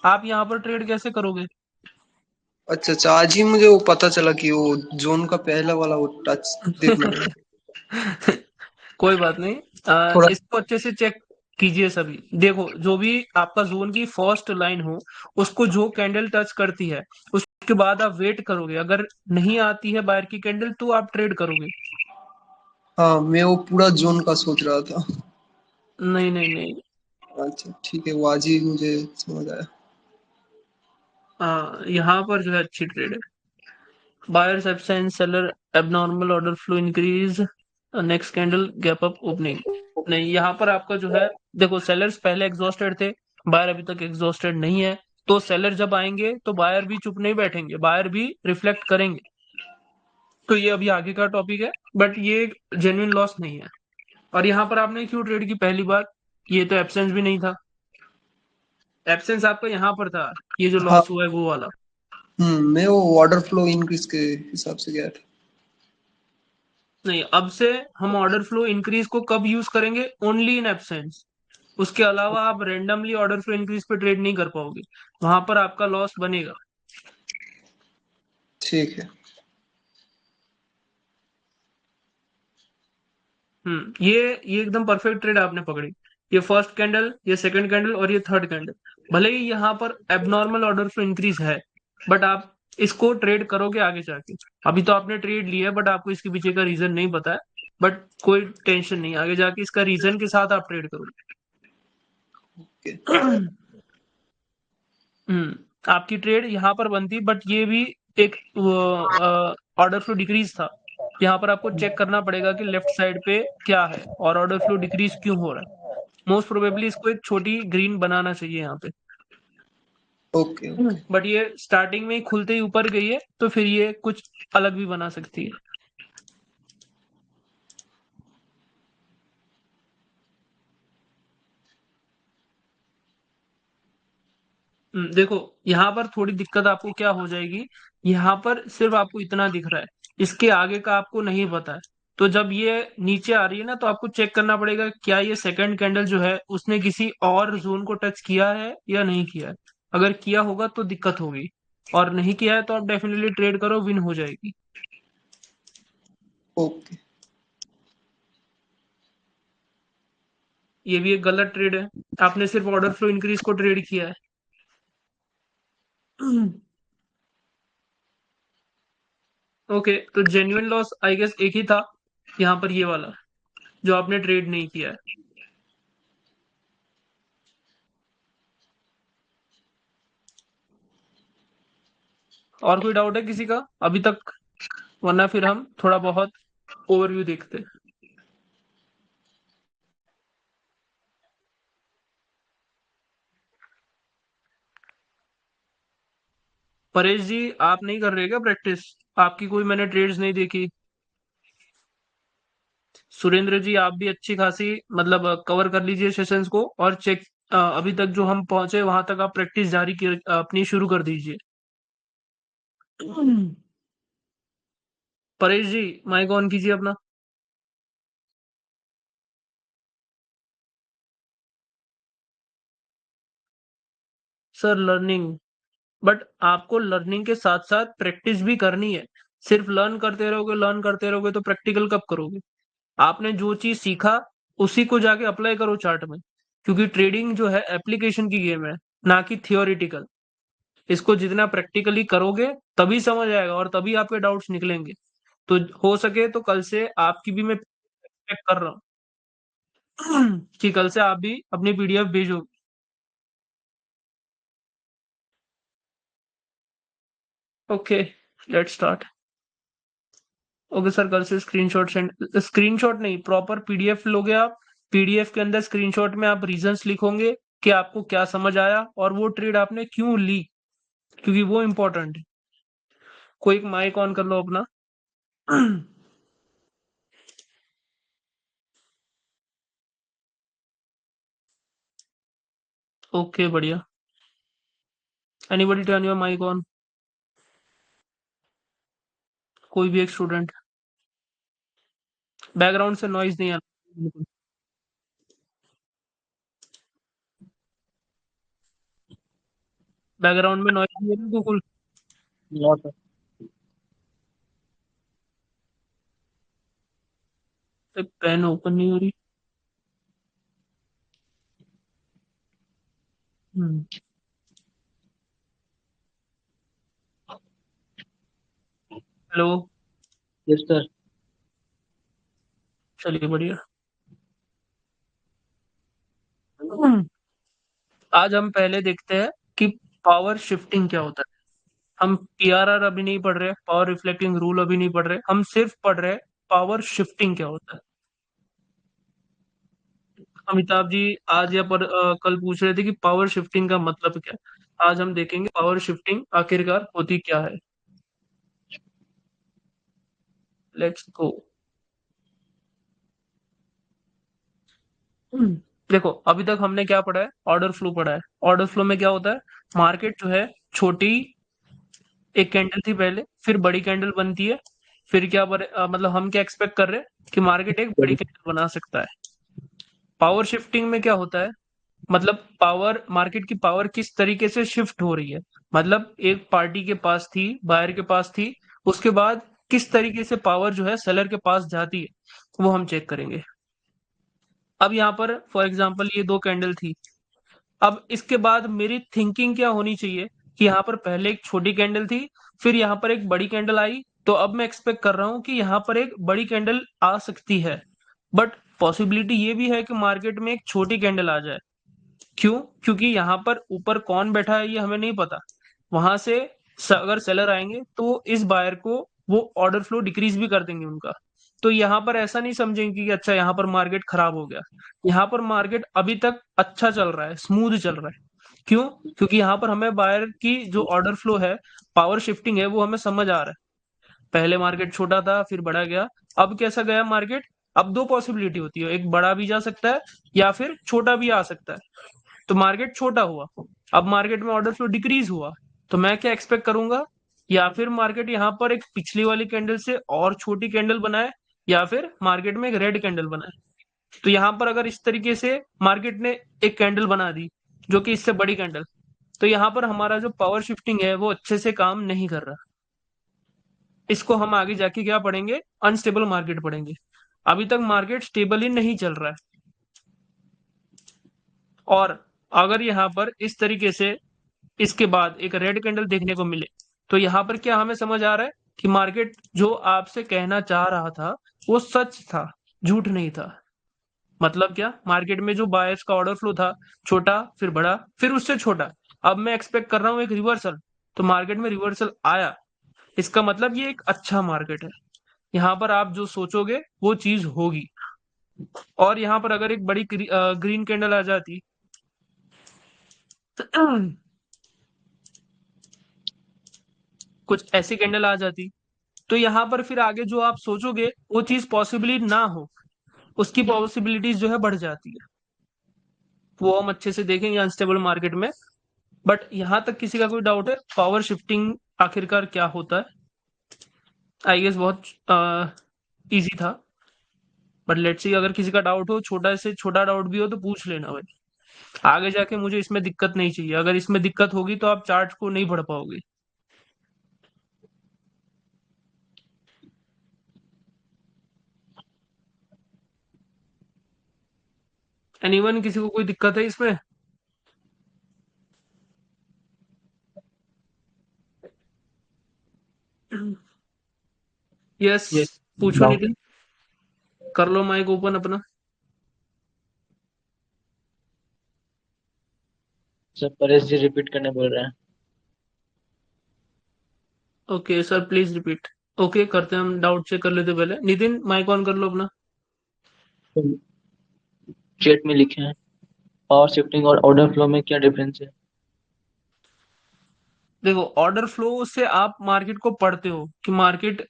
आप यहाँ पर ट्रेड कैसे करोगे? अच्छा अच्छा, आज ही मुझे वो पता चला कि वो जोन का पहला वाला वो टच देखना है। कोई बात नहीं। थोड़ा। इसको अच्छे से चेक कीजिए सभी। देखो, जो भी आपका जोन की फर्स्ट लाइन हो, उसको जो कैंडल टच करती है, उसके बाद आप वेट करोगे। अगर नहीं आती है बाहर की कैंडल तो आप ट्रेड करोगे। हाँ, मैं वो पूरा जोन का सोच रहा था। नहीं नहीं नहीं। अच्छा ठीक है, वो आज ही मुझे समझ आया। यहाँ पर जो है अच्छी ट्रेड है। Buyers absent, seller abnormal order flow increase, next candle gap up opening। नहीं, यहाँ पर आपका जो है, देखो सेलर्स पहले एग्जॉस्टेड थे, बायर अभी तक एग्जॉस्टेड नहीं है। तो सेलर जब आएंगे तो बायर भी चुप नहीं बैठेंगे, बायर भी रिफ्लेक्ट करेंगे। तो ये अभी आगे का टॉपिक है, बट ये जेन्युइन लॉस नहीं है। और यहाँ पर आपने क्यों ट्रेड की? पहली बात, ये तो एब्सेंस भी नहीं था। एब्सेंस आपका यहाँ पर था, ये जो हाँ। लॉस हुआ है वो वाला। मैं वो ऑर्डर फ्लो इंक्रीज के हिसाब से गया था। नहीं, अब से हम ऑर्डर फ्लो इंक्रीज को कब यूज करेंगे? Only in absence. उसके अलावा आप रेंडमली ऑर्डर फ्लो इंक्रीज पे ट्रेड नहीं कर पाओगे, वहां पर आपका लॉस बनेगा। ठीक है। ये एकदम परफेक्ट ट्रेड आपने पकड़ी। ये फर्स्ट कैंडल, ये सेकंड कैंडल और ये थर्ड कैंडल। भले ही यहाँ पर एबनॉर्मल ऑर्डर फ्लो इंक्रीज है, बट आप इसको ट्रेड करोगे आगे जाके। अभी तो आपने ट्रेड लिया है, बट आपको इसके पीछे का रीजन नहीं पता है। बट कोई टेंशन नहीं, आगे जाके इसका रीजन के साथ आप ट्रेड करोगे। ओके। आपकी ट्रेड यहाँ पर बनती, बट ये भी एक ऑर्डर फ्लो डिक्रीज था। यहाँ पर आपको चेक करना पड़ेगा कि लेफ्ट साइड पे क्या है और ऑर्डर फ्लो डिक्रीज क्यों हो रहा है। मोस्ट प्रोबेबली इसको एक छोटी ग्रीन बनाना चाहिए यहाँ पे। Okay okay. बट ये स्टार्टिंग में ही खुलते ही ऊपर गई है, तो फिर ये कुछ अलग भी बना सकती है। देखो, यहाँ पर थोड़ी दिक्कत आपको क्या हो जाएगी। यहाँ पर सिर्फ आपको इतना दिख रहा है, इसके आगे का आपको नहीं पता है। तो जब ये नीचे आ रही है ना, तो आपको चेक करना पड़ेगा क्या ये सेकंड कैंडल जो है उसने किसी और जोन को टच किया है या नहीं किया है। अगर किया होगा तो दिक्कत होगी, और नहीं किया है तो आप डेफिनेटली ट्रेड करो, विन हो जाएगी। ओके। ये भी एक गलत ट्रेड है, आपने सिर्फ ऑर्डर फ्लो इंक्रीज को ट्रेड किया है। ओके, तो जेन्युइन लॉस आई गेस एक ही था, यहाँ पर ये वाला जो आपने ट्रेड नहीं किया है। और कोई डाउट है किसी का अभी तक? वरना फिर हम थोड़ा बहुत ओवरव्यू देखते हैं। परेश जी, आप नहीं कर रहे क्या प्रैक्टिस? आपकी कोई मैंने ट्रेड्स नहीं देखी। सुरेंद्र जी, आप भी अच्छी खासी मतलब कवर कर लीजिए सेशंस को, और चेक अभी तक जो हम पहुंचे वहां तक आप प्रैक्टिस जारी की अपनी शुरू कर दीजिए। परेश जी, माइक ऑन कीजिए अपना। सर, लर्निंग, बट आपको लर्निंग के साथ साथ प्रैक्टिस भी करनी है। सिर्फ लर्न करते रहोगे तो प्रैक्टिकल कब करोगे? आपने जो चीज सीखा उसी को जाके अप्लाई करो चार्ट में, क्योंकि ट्रेडिंग जो है एप्लीकेशन की गेम है, ना कि थियोरिटिकल। इसको जितना प्रैक्टिकली करोगे तभी समझ आएगा, और तभी आपके डाउट्स निकलेंगे। तो हो सके तो कल से आपकी भी मैं एक्सपेक्ट कर रहा हूँ कि कल से आप भी अपनी पीडीएफ भेजो। Okay, let's start. Okay sir, कल से स्क्रीनशॉट नहीं, प्रॉपर पीडीएफ लोगे आप। पीडीएफ के अंदर स्क्रीनशॉट में आप रीजंस लिखोगे कि आपको क्या समझ आया और वो ट्रेड आपने क्यों ली, क्योंकि वो इंपॉर्टेंट है। कोई एक माइक ऑन कर लो अपना। ओके बढ़िया। Anybody turn your mic on. कोई भी एक स्टूडेंट। बैकग्राउंड से नॉइज नहीं आना बिल्कुल। बैकग्राउंड में नॉइज नहीं है ना बिल्कुल। No sir. पेन ओपन नहीं हो रही। हम्म। हेलो। Yes sir. चलिए बढ़िया। हम्म, आज हम पहले देखते हैं कि पावर शिफ्टिंग क्या होता है। हम पीआरआर अभी नहीं पढ़ रहे, पावर रिफ्लेक्टिंग रूल अभी नहीं पढ़ रहे, हम सिर्फ पढ़ रहे हैं पावर शिफ्टिंग क्या होता है। अमिताभ जी आज कल पूछ रहे थे कि पावर शिफ्टिंग का मतलब क्या है। आज हम देखेंगे पावर शिफ्टिंग आखिरकार होती क्या है। Let's go. देखो अभी तक हमने क्या पढ़ा है, ऑर्डर फ्लो पढ़ा है। ऑर्डर फ्लो में क्या होता है, मार्केट जो है छोटी एक कैंडल थी पहले, फिर बड़ी कैंडल बनती है, फिर मतलब हम क्या एक्सपेक्ट कर रहे हैं कि मार्केट एक बड़ी कैंडल बना सकता है। पावर शिफ्टिंग में क्या होता है, मतलब पावर, मार्केट की पावर किस तरीके से शिफ्ट हो रही है। मतलब एक पार्टी के पास थी, बायर के पास थी, उसके बाद किस तरीके से पावर जो है सेलर के पास जाती है वो हम चेक करेंगे। अब यहाँ पर फॉर एग्जांपल ये दो कैंडल थी। अब इसके बाद मेरी थिंकिंग क्या होनी चाहिए कि यहाँ पर पहले एक छोटी कैंडल थी, फिर यहाँ पर एक बड़ी कैंडल आई, तो अब मैं एक्सपेक्ट कर रहा हूँ कि यहाँ पर एक बड़ी कैंडल आ सकती है। बट पॉसिबिलिटी ये भी है कि मार्केट में एक छोटी कैंडल आ जाए। क्यों? क्योंकि यहाँ पर ऊपर कौन बैठा है ये हमें नहीं पता। वहां से अगर सेलर आएंगे तो इस बायर को वो ऑर्डर फ्लो डिक्रीज भी कर देंगे उनका। तो यहाँ पर ऐसा नहीं समझेंगे कि अच्छा यहाँ पर मार्केट खराब हो गया। यहाँ पर मार्केट अभी तक अच्छा चल रहा है, स्मूथ चल रहा है। क्यों? क्योंकि यहाँ पर हमें बायर की जो ऑर्डर फ्लो है, पावर शिफ्टिंग है, वो हमें समझ आ रहा है। पहले मार्केट छोटा था फिर बड़ा गया। अब कैसा गया मार्केट? अब दो पॉसिबिलिटी होती है, एक बड़ा भी जा सकता है या फिर छोटा भी आ सकता है। तो मार्केट छोटा हुआ, अब मार्केट में ऑर्डर फ्लो डिक्रीज हुआ, तो मैं क्या एक्सपेक्ट करूंगा, या फिर मार्केट यहाँ पर एक पिछली वाली कैंडल से और छोटी कैंडल बनाए, या फिर मार्केट में एक रेड कैंडल बनाए। तो यहाँ पर अगर इस तरीके से मार्केट ने एक कैंडल बना दी जो कि इससे बड़ी कैंडल, तो यहाँ पर हमारा जो पावर शिफ्टिंग है वो अच्छे से काम नहीं कर रहा। इसको हम आगे जाके क्या पढ़ेंगे, अनस्टेबल मार्केट पढ़ेंगे। अभी तक मार्केट स्टेबल ही नहीं चल रहा है। और अगर यहाँ पर इस तरीके से इसके बाद एक रेड कैंडल देखने को मिले, तो यहाँ पर क्या हमें समझ आ रहा है कि मार्केट जो आपसे कहना चाह रहा था वो सच था, झूठ नहीं था। मतलब क्या, मार्केट में जो बायर्स का ऑर्डर फ्लो था, छोटा फिर बड़ा फिर उससे छोटा, अब मैं एक्सपेक्ट कर रहा हूँ एक रिवर्सल। तो मार्केट में रिवर्सल आया, इसका मतलब ये एक अच्छा मार्केट है। यहाँ पर आप जो सोचोगे वो चीज होगी। और यहाँ पर अगर एक बड़ी ग्रीन कैंडल आ जाती, कुछ ऐसी कैंडल आ जाती, तो यहाँ पर फिर आगे जो आप सोचोगे वो चीज पॉसिबली ना हो, उसकी पॉसिबिलिटीज जो है बढ़ जाती है। वो हम अच्छे से देखेंगे अनस्टेबल मार्केट में। बट यहाँ तक किसी का कोई डाउट है पावर शिफ्टिंग आखिरकार क्या होता है? आई गेस बहुत इजी था। बट लेट्स सी, अगर किसी का डाउट हो, छोटा से छोटा डाउट भी हो तो पूछ लेना भाई। आगे जाके मुझे इसमें दिक्कत नहीं चाहिए, अगर इसमें दिक्कत होगी तो आप चार्ट को नहीं पढ़ पाओगे। एनीवन, किसी को कोई दिक्कत है इसमें? यस। ये पूछो डाउट नितिन। कर लो माइक ओपन अपना। सर, परेश जी रिपीट करने बोल रहे हैं। Okay sir please repeat. Okay करते हैं, हम डाउट चेक कर लेते पहले। नितिन माइक ऑन कर लो अपना। चैट में लिखे हैं, पावर शिफ्टिंग और ऑर्डर फ्लो में क्या डिफरेंस है। देखो ऑर्डर फ्लो से आप मार्केट को पढ़ते हो कि मार्केट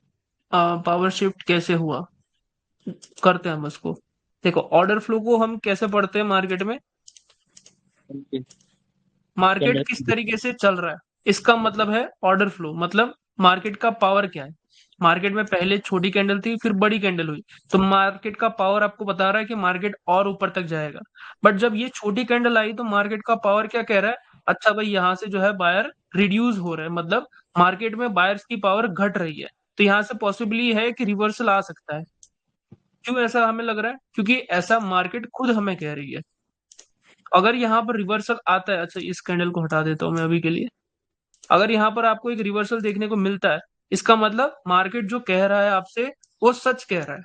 पावर शिफ्ट कैसे हुआ, करते हैं हम उसको। देखो ऑर्डर फ्लो को हम कैसे पढ़ते हैं मार्केट में, मार्केट कैंडल। किस तरीके से चल रहा है, इसका मतलब है ऑर्डर फ्लो, मतलब मार्केट का पावर क्या है। मार्केट में पहले छोटी कैंडल थी, फिर बड़ी कैंडल हुई, तो मार्केट का पावर आपको बता रहा है कि मार्केट और ऊपर तक जाएगा। बट जब ये छोटी कैंडल आई तो मार्केट का पावर क्या कह रहा है, अच्छा भाई यहाँ से जो है बायर रिड्यूस हो रहा है, मतलब मार्केट में बायर्स की पावर घट रही है, तो यहाँ से पॉसिबली है कि रिवर्सल आ सकता है। क्यों ऐसा हमें लग रहा है, क्योंकि ऐसा मार्केट खुद हमें कह रही है। अगर यहाँ पर रिवर्सल आता है, अच्छा इस कैंडल को हटा देता हूँ मैं अभी के लिए, अगर यहाँ पर आपको एक रिवर्सल देखने को मिलता है, इसका मतलब मार्केट जो कह रहा है आपसे वो सच कह रहा है,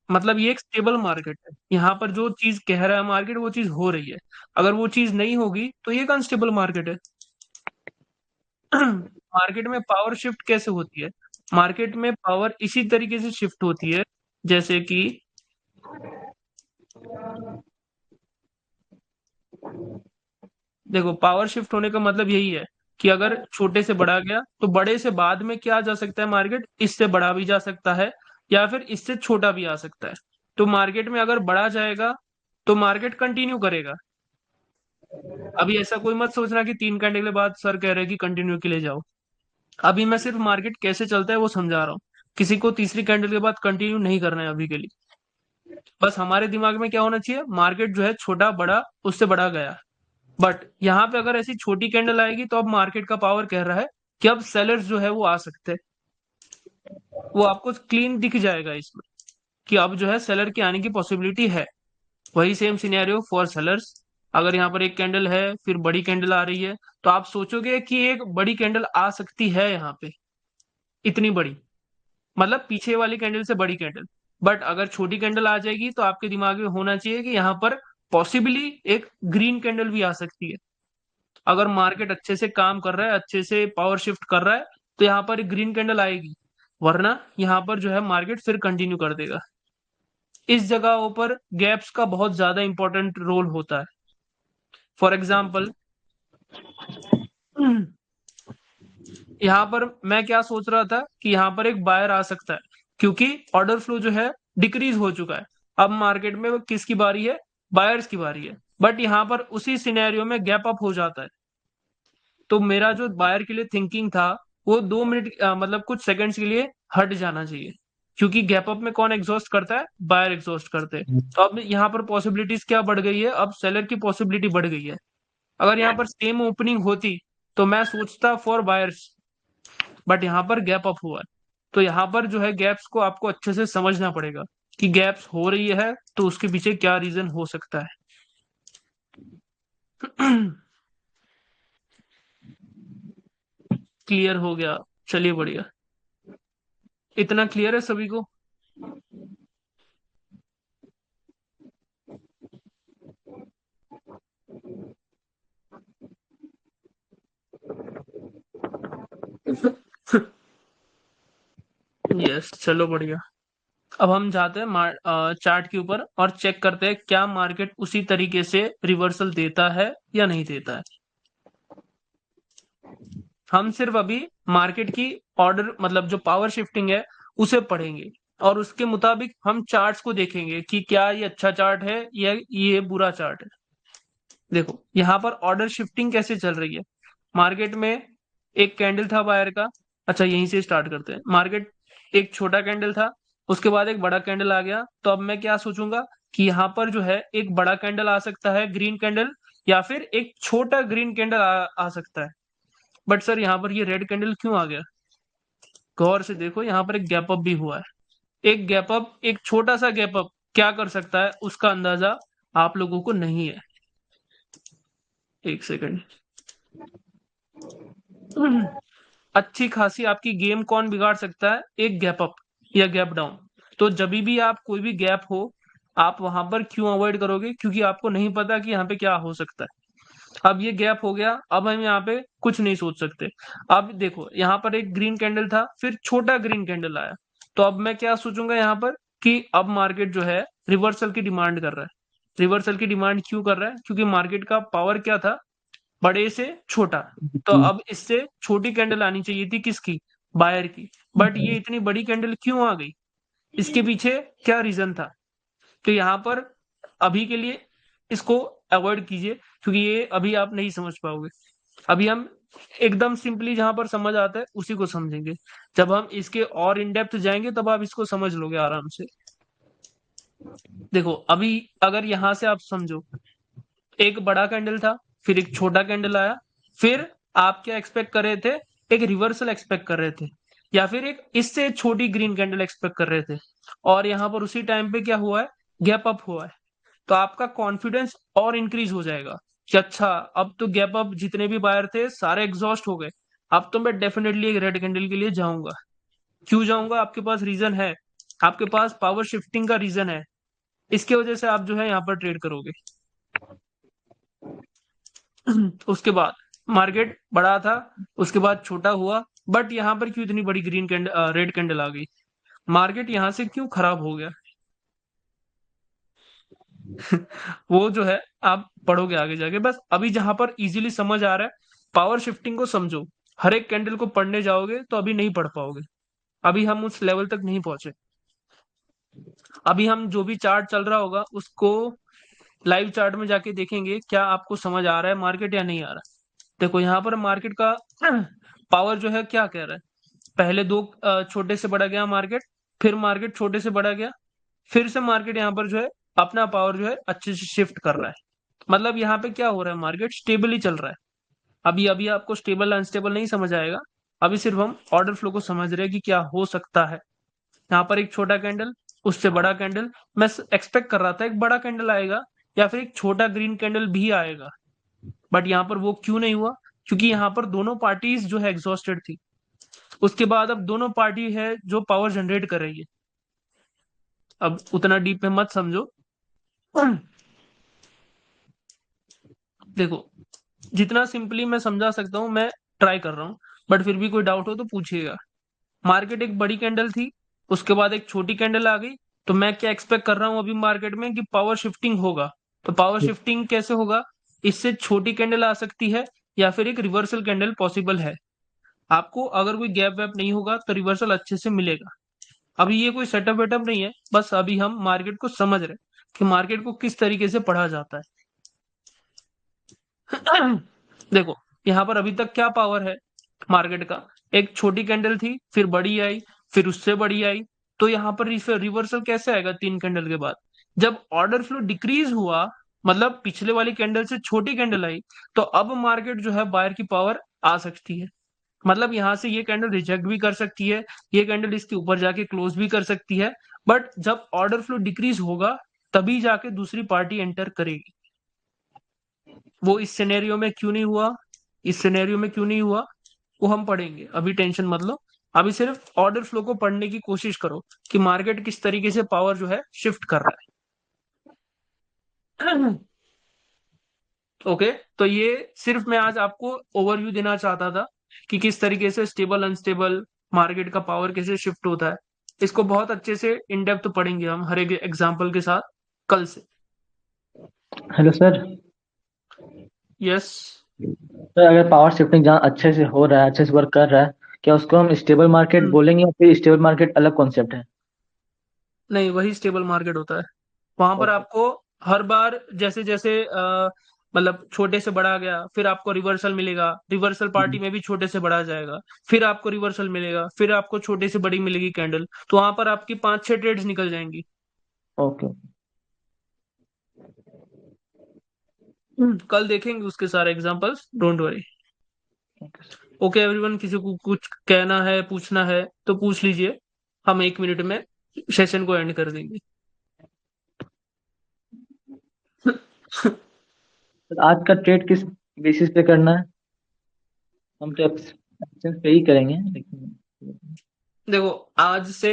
मतलब ये एक स्टेबल मार्केट है। यहाँ पर जो चीज कह रहा है मार्केट वो चीज हो रही है, अगर वो चीज नहीं होगी तो ये एक अनस्टेबल मार्केट है। मार्केट में पावर शिफ्ट कैसे होती है, मार्केट में पावर इसी तरीके से शिफ्ट होती है जैसे कि देखो पावर शिफ्ट होने का मतलब यही है कि अगर छोटे से बड़ा गया तो बड़े से बाद में क्या आ जा सकता है, मार्केट इससे बड़ा भी जा सकता है या फिर इससे छोटा भी आ सकता है। तो मार्केट में अगर बड़ा जाएगा तो मार्केट कंटिन्यू करेगा। अभी ऐसा कोई मत सोचना कि 3 घंटे के बाद सर कह रहे हैं कि कंटिन्यू के लिए जाओ, अभी मैं सिर्फ मार्केट कैसे चलता है वो समझा रहा हूँ। किसी को तीसरी कैंडल के बाद कंटिन्यू नहीं करना है अभी के लिए। बस हमारे दिमाग में क्या होना चाहिए, मार्केट जो है छोटा बड़ा उससे बड़ा गया, बट यहाँ पे अगर ऐसी छोटी कैंडल आएगी तो अब मार्केट का पावर कह रहा है कि अब सेलर्स जो है वो आ सकते हैं। वो आपको क्लीन दिख जाएगा इसमें कि अब जो है सेलर के आने की पॉसिबिलिटी है। वही सेम सिनेरियो फॉर सेलर्स, अगर यहाँ पर एक कैंडल है फिर बड़ी कैंडल आ रही है तो आप सोचोगे कि एक बड़ी कैंडल आ सकती है यहाँ पे, इतनी बड़ी, मतलब पीछे वाली कैंडल से बड़ी कैंडल। बट अगर छोटी कैंडल आ जाएगी तो आपके दिमाग में होना चाहिए कि यहाँ पर पॉसिबली एक ग्रीन कैंडल भी आ सकती है। अगर मार्केट अच्छे से काम कर रहा है, अच्छे से पावर शिफ्ट कर रहा है, तो यहाँ पर एक ग्रीन कैंडल आएगी, वरना यहाँ पर जो है मार्केट फिर कंटिन्यू कर देगा। इस जगहों पर गैप्स का बहुत ज्यादा इंपॉर्टेंट रोल होता है। फॉर एग्जाम्पल यहाँ पर मैं क्या सोच रहा था कि यहाँ पर एक बायर आ सकता है, क्योंकि ऑर्डर फ्लो जो है डिक्रीज हो चुका है। अब मार्केट में किसकी बारी है, बायर्स की बारी है, बट यहाँ पर उसी सिनेरियो में गैप अप हो जाता है। तो मेरा जो बायर के लिए थिंकिंग था वो 2 मिनट मतलब कुछ सेकंड्स के लिए हट जाना चाहिए, क्योंकि गैप अप में कौन एग्जॉस्ट करता है, बायर एग्जॉस्ट करते हैं। तो अब यहाँ पर पॉसिबिलिटीज क्या बढ़ गई है, अब सेलर की पॉसिबिलिटी बढ़ गई है। अगर यहाँ पर सेम ओपनिंग होती तो मैं सोचता फॉर बायर्स, बट यहाँ पर गैप अप हुआ है। तो यहाँ पर जो है गैप्स को आपको अच्छे से समझना पड़ेगा कि गैप्स हो रही है तो उसके पीछे क्या रीजन हो सकता है। क्लियर हो गया, चलिए बढ़िया। इतना क्लियर है सभी को। यस चलो बढ़िया। अब हम जाते हैं चार्ट के ऊपर और चेक करते हैं क्या मार्केट उसी तरीके से रिवर्सल देता है या नहीं देता है। हम सिर्फ अभी मार्केट की ऑर्डर मतलब जो पावर शिफ्टिंग है उसे पढ़ेंगे और उसके मुताबिक हम चार्ट्स को देखेंगे कि क्या ये अच्छा चार्ट है या ये बुरा चार्ट है। देखो यहाँ पर ऑर्डर शिफ्टिंग कैसे चल रही है, मार्केट में एक कैंडल था बायर का, अच्छा यहीं से स्टार्ट करते हैं। मार्केट एक छोटा कैंडल था, उसके बाद एक बड़ा कैंडल आ गया, तो अब मैं क्या सोचूंगा कि यहाँ पर जो है एक बड़ा कैंडल आ सकता है ग्रीन कैंडल, या फिर एक छोटा ग्रीन कैंडल आ सकता है। बट सर यहाँ पर ये रेड कैंडल क्यों आ गया, गौर से देखो यहाँ पर एक गैप अप भी हुआ है। एक गैप अप, एक छोटा सा गैप अप क्या कर सकता है उसका अंदाजा आप लोगों को नहीं है। एक सेकंड। अच्छी खासी आपकी गेम कौन बिगाड़ सकता है, एक गैप अप या गैप डाउन। तो जब भी आप कोई भी गैप हो आप वहां पर क्यों अवॉइड करोगे, क्योंकि आपको नहीं पता कि यहाँ पे क्या हो सकता है। अब ये गैप हो गया, अब हम यहाँ पे कुछ नहीं सोच सकते। अब देखो यहाँ पर एक ग्रीन कैंडल था, फिर छोटा ग्रीन कैंडल आया, तो अब मैं क्या सोचूंगा यहाँ पर कि अब मार्केट जो है रिवर्सल की डिमांड कर रहा है। रिवर्सल की डिमांड क्यों कर रहा है, क्योंकि मार्केट का पावर क्या था, बड़े से छोटा। तो अब इससे छोटी कैंडल आनी चाहिए थी किसकी? बायर की। बट ये इतनी बड़ी कैंडल क्यों आ गई? इसके पीछे क्या रीजन था? तो यहाँ पर अभी के लिए इसको अवॉइड कीजिए, क्योंकि ये अभी आप नहीं समझ पाओगे। अभी हम एकदम सिंपली जहां पर समझ आता है उसी को समझेंगे। जब हम इसके और इन डेप्थ जाएंगे तब आप इसको समझ लोगे आराम से। देखो अभी अगर यहां से आप समझो, एक बड़ा कैंडल था, फिर एक छोटा कैंडल आया, फिर आप क्या एक्सपेक्ट कर रहे थे? एक रिवर्सल एक्सपेक्ट कर रहे थे, या फिर एक इससे छोटी ग्रीन कैंडल एक्सपेक्ट कर रहे थे, और यहां पर उसी टाइम पे क्या हुआ है? गैप अप हुआ है। तो आपका कॉन्फिडेंस और इंक्रीज हो जाएगा कि अच्छा, अब तो गैप अप जितने भी बायर थे सारे एग्जॉस्ट हो गए, अब तो मैं डेफिनेटली एक रेड कैंडल के लिए जाऊंगा। क्यों जाऊंगा? आपके पास रीजन है, आपके पास पावर शिफ्टिंग का रीजन है। इसकी वजह से आप जो है यहाँ पर ट्रेड करोगे। उसके बाद मार्केट बड़ा था, उसके बाद छोटा हुआ, बट यहाँ पर क्यों इतनी बड़ी ग्रीन कैंडल, रेड कैंडल आ गई? मार्केट यहाँ से क्यों खराब हो गया? वो जो है आप पढ़ोगे आगे जाके। बस अभी जहां पर इजीली समझ आ रहा है, पावर शिफ्टिंग को समझो। हर एक कैंडल को पढ़ने जाओगे तो अभी नहीं पढ़ पाओगे, अभी हम उस लेवल तक नहीं पहुंचे। अभी हम जो भी चार्ट चल रहा होगा उसको लाइव चार्ट में जाके देखेंगे, क्या आपको समझ आ रहा है मार्केट या नहीं आ रहा। देखो यहाँ पर मार्केट का पावर जो है क्या कह रहा है? पहले दो छोटे से बड़ा गया मार्केट, फिर मार्केट छोटे से बड़ा गया, फिर से मार्केट यहाँ पर जो है अपना पावर जो है अच्छे से शिफ्ट कर रहा है। मतलब यहाँ पे क्या हो रहा है? मार्केट स्टेबल ही चल रहा है। अभी अभी आपको स्टेबल अनस्टेबल नहीं समझ आएगा, अभी सिर्फ हम ऑर्डर फ्लो को समझ रहे हैं कि क्या हो सकता है। यहाँ पर एक छोटा कैंडल, उससे बड़ा कैंडल, मैं एक्सपेक्ट कर रहा था एक बड़ा कैंडल आएगा या फिर एक छोटा ग्रीन कैंडल भी आएगा, बट यहाँ पर वो क्यों नहीं हुआ? क्योंकि यहाँ पर दोनों पार्टीज जो है एग्जॉस्टेड थी। उसके बाद अब दोनों पार्टी है जो पावर जनरेट कर रही है। अब उतना डीप में मत समझो। देखो जितना सिंपली मैं समझा सकता हूँ मैं ट्राई कर रहा हूँ, बट फिर भी कोई डाउट हो तो पूछिएगा। मार्केट एक बड़ी कैंडल थी, उसके बाद एक छोटी कैंडल आ गई, तो मैं क्या एक्सपेक्ट कर रहा हूँ अभी मार्केट में? कि पावर शिफ्टिंग होगा। तो पावर शिफ्टिंग कैसे होगा? इससे छोटी कैंडल आ सकती है, या फिर एक रिवर्सल कैंडल पॉसिबल है। आपको अगर कोई गैप वैप नहीं होगा तो रिवर्सल अच्छे से मिलेगा। अभी ये कोई सेटअप वेटअप नहीं है, बस अभी हम मार्केट को समझ रहे हैं कि मार्केट को किस तरीके से पढ़ा जाता है। देखो यहाँ पर अभी तक क्या पावर है मार्केट का? एक छोटी कैंडल थी, फिर बड़ी आई, फिर उससे बड़ी आई। तो यहाँ पर रिवर्सल कैसे आएगा 3 कैंडल के बाद? जब ऑर्डर फ्लो डिक्रीज हुआ, मतलब पिछले वाली कैंडल से छोटी कैंडल आई, तो अब मार्केट जो है बायर की पावर आ सकती है। मतलब यहाँ से ये कैंडल रिजेक्ट भी कर सकती है, ये कैंडल इसके ऊपर जाके क्लोज भी कर सकती है, बट जब ऑर्डर फ्लो डिक्रीज होगा तभी जाके दूसरी पार्टी एंटर करेगी। वो इस सिनेरियो में क्यों नहीं हुआ, इस सिनेरियो में क्यों नहीं हुआ, वो हम पढ़ेंगे। अभी टेंशन मत लो, अभी सिर्फ ऑर्डर फ्लो को पढ़ने की कोशिश करो कि मार्केट किस तरीके से पावर जो है शिफ्ट कर रहा है। ओके, तो ये सिर्फ मैं आज आपको ओवरव्यू देना चाहता था कि किस तरीके से स्टेबल अनस्टेबल मार्केट का पावर कैसे शिफ्ट होता है। इसको बहुत अच्छे से इन डेप्थ पढ़ेंगे हम हर एक एग्जांपल के साथ कल से। Hello sir. यस। सर अगर पावर शिफ्टिंग जहाँ अच्छे से हो रहा है, अच्छे से वर्क कर रहा है, क्या उसको हम स्टेबल मार्केट बोलेंगे या फिर स्टेबल मार्केट अलग कॉन्सेप्ट है? नहीं, वही स्टेबल मार्केट होता है। वहां पर ओके। आपको हर बार जैसे जैसे मतलब छोटे से बड़ा गया, फिर आपको रिवर्सल मिलेगा, रिवर्सल पार्टी में भी छोटे से बड़ा जाएगा, फिर आपको रिवर्सल मिलेगा, फिर आपको छोटे से बड़ी मिलेगी कैंडल, तो वहां पर आपकी 5-6 ट्रेड्स निकल जाएंगी। ओके। कल देखेंगे उसके सारे examples, don't worry. Okay sir. Okay everyone, किसी को कुछ कहना है, पूछना है तो पूछ लीजिए, हम 1 मिनट में सेशन को एंड कर देंगे। सर आज का ट्रेड किस बेसिस पे करना है? हम तो एक्शन पे ही करेंगे, लेकिन देखो आज से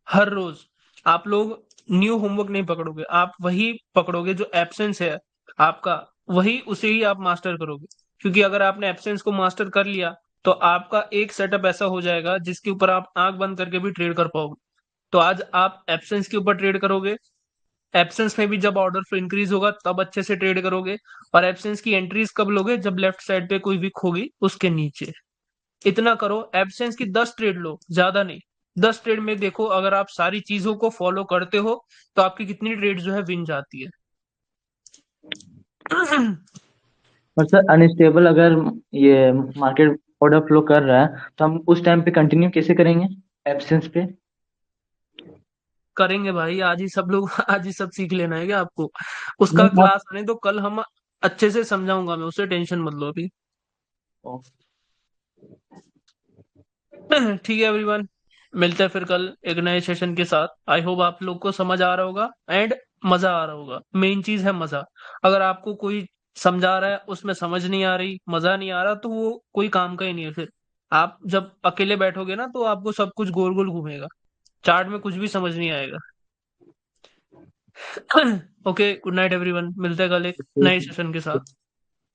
हर रोज आप लोग न्यू होमवर्क नहीं पकड़ोगे, आप वही पकड़ोगे जो एब्सेंस है आपका, वही उसे ही आप मास्टर करोगे। क्योंकि अगर आपने एब्सेंस को मास्टर कर लिया तो आपका एक सेटअप ऐसा हो जाएगा जिसके ऊपर आप आंख बंद करके भी ट्रेड कर पाओगे। तो आज आप एब्सेंस के ऊपर ट्रेड करोगे, एब्सेंस में भी जब ऑर्डर फ्लो इंक्रीज होगा तब अच्छे से ट्रेड करोगे, और एब्सेंस की एंट्रीज कब लोगे, जब लेफ्ट साइड पे कोई विक होगी उसके नीचे। इतना करो, एब्सेंस की 10 ट्रेड लो, ज्यादा नहीं। 10 ट्रेड में देखो अगर आप सारी चीजों को फॉलो करते हो तो आपकी कितनी ट्रेड जो है विन जाती है। और सर अनस्टेबल अगर ये मार्केट ऑर्डर फ्लो कर रहा है तो हम उस टाइम पे कंटिन्यू कैसे करेंगे एब्सेंस पे? करेंगे भाई, आज ही सब लोग आज ही सब सीख लेना है क्या आपको? उसका नहीं आप क्लास आने तो कल हम अच्छे से समझाऊंगा मैं, उससे टेंशन मत लो अभी। ठीक है एवरीवन, मिलते हैं फिर कल एक नए सेशन के साथ। आई होप आप लोग को समझ आ रहा होगा एंड मजा आ रहा होगा। मेन चीज है मजा। अगर आपको कोई समझा रहा है उसमें समझ नहीं आ रही, मजा नहीं आ रहा, तो वो कोई काम का ही नहीं है फिर। आप जब अकेले बैठोगे ना तो आपको सब कुछ गोल गोल घूमेगा, चार्ट में कुछ भी समझ नहीं आएगा। ओके, गुड नाइट एवरीवन, मिलते हैं कल एक नए सेशन के साथ।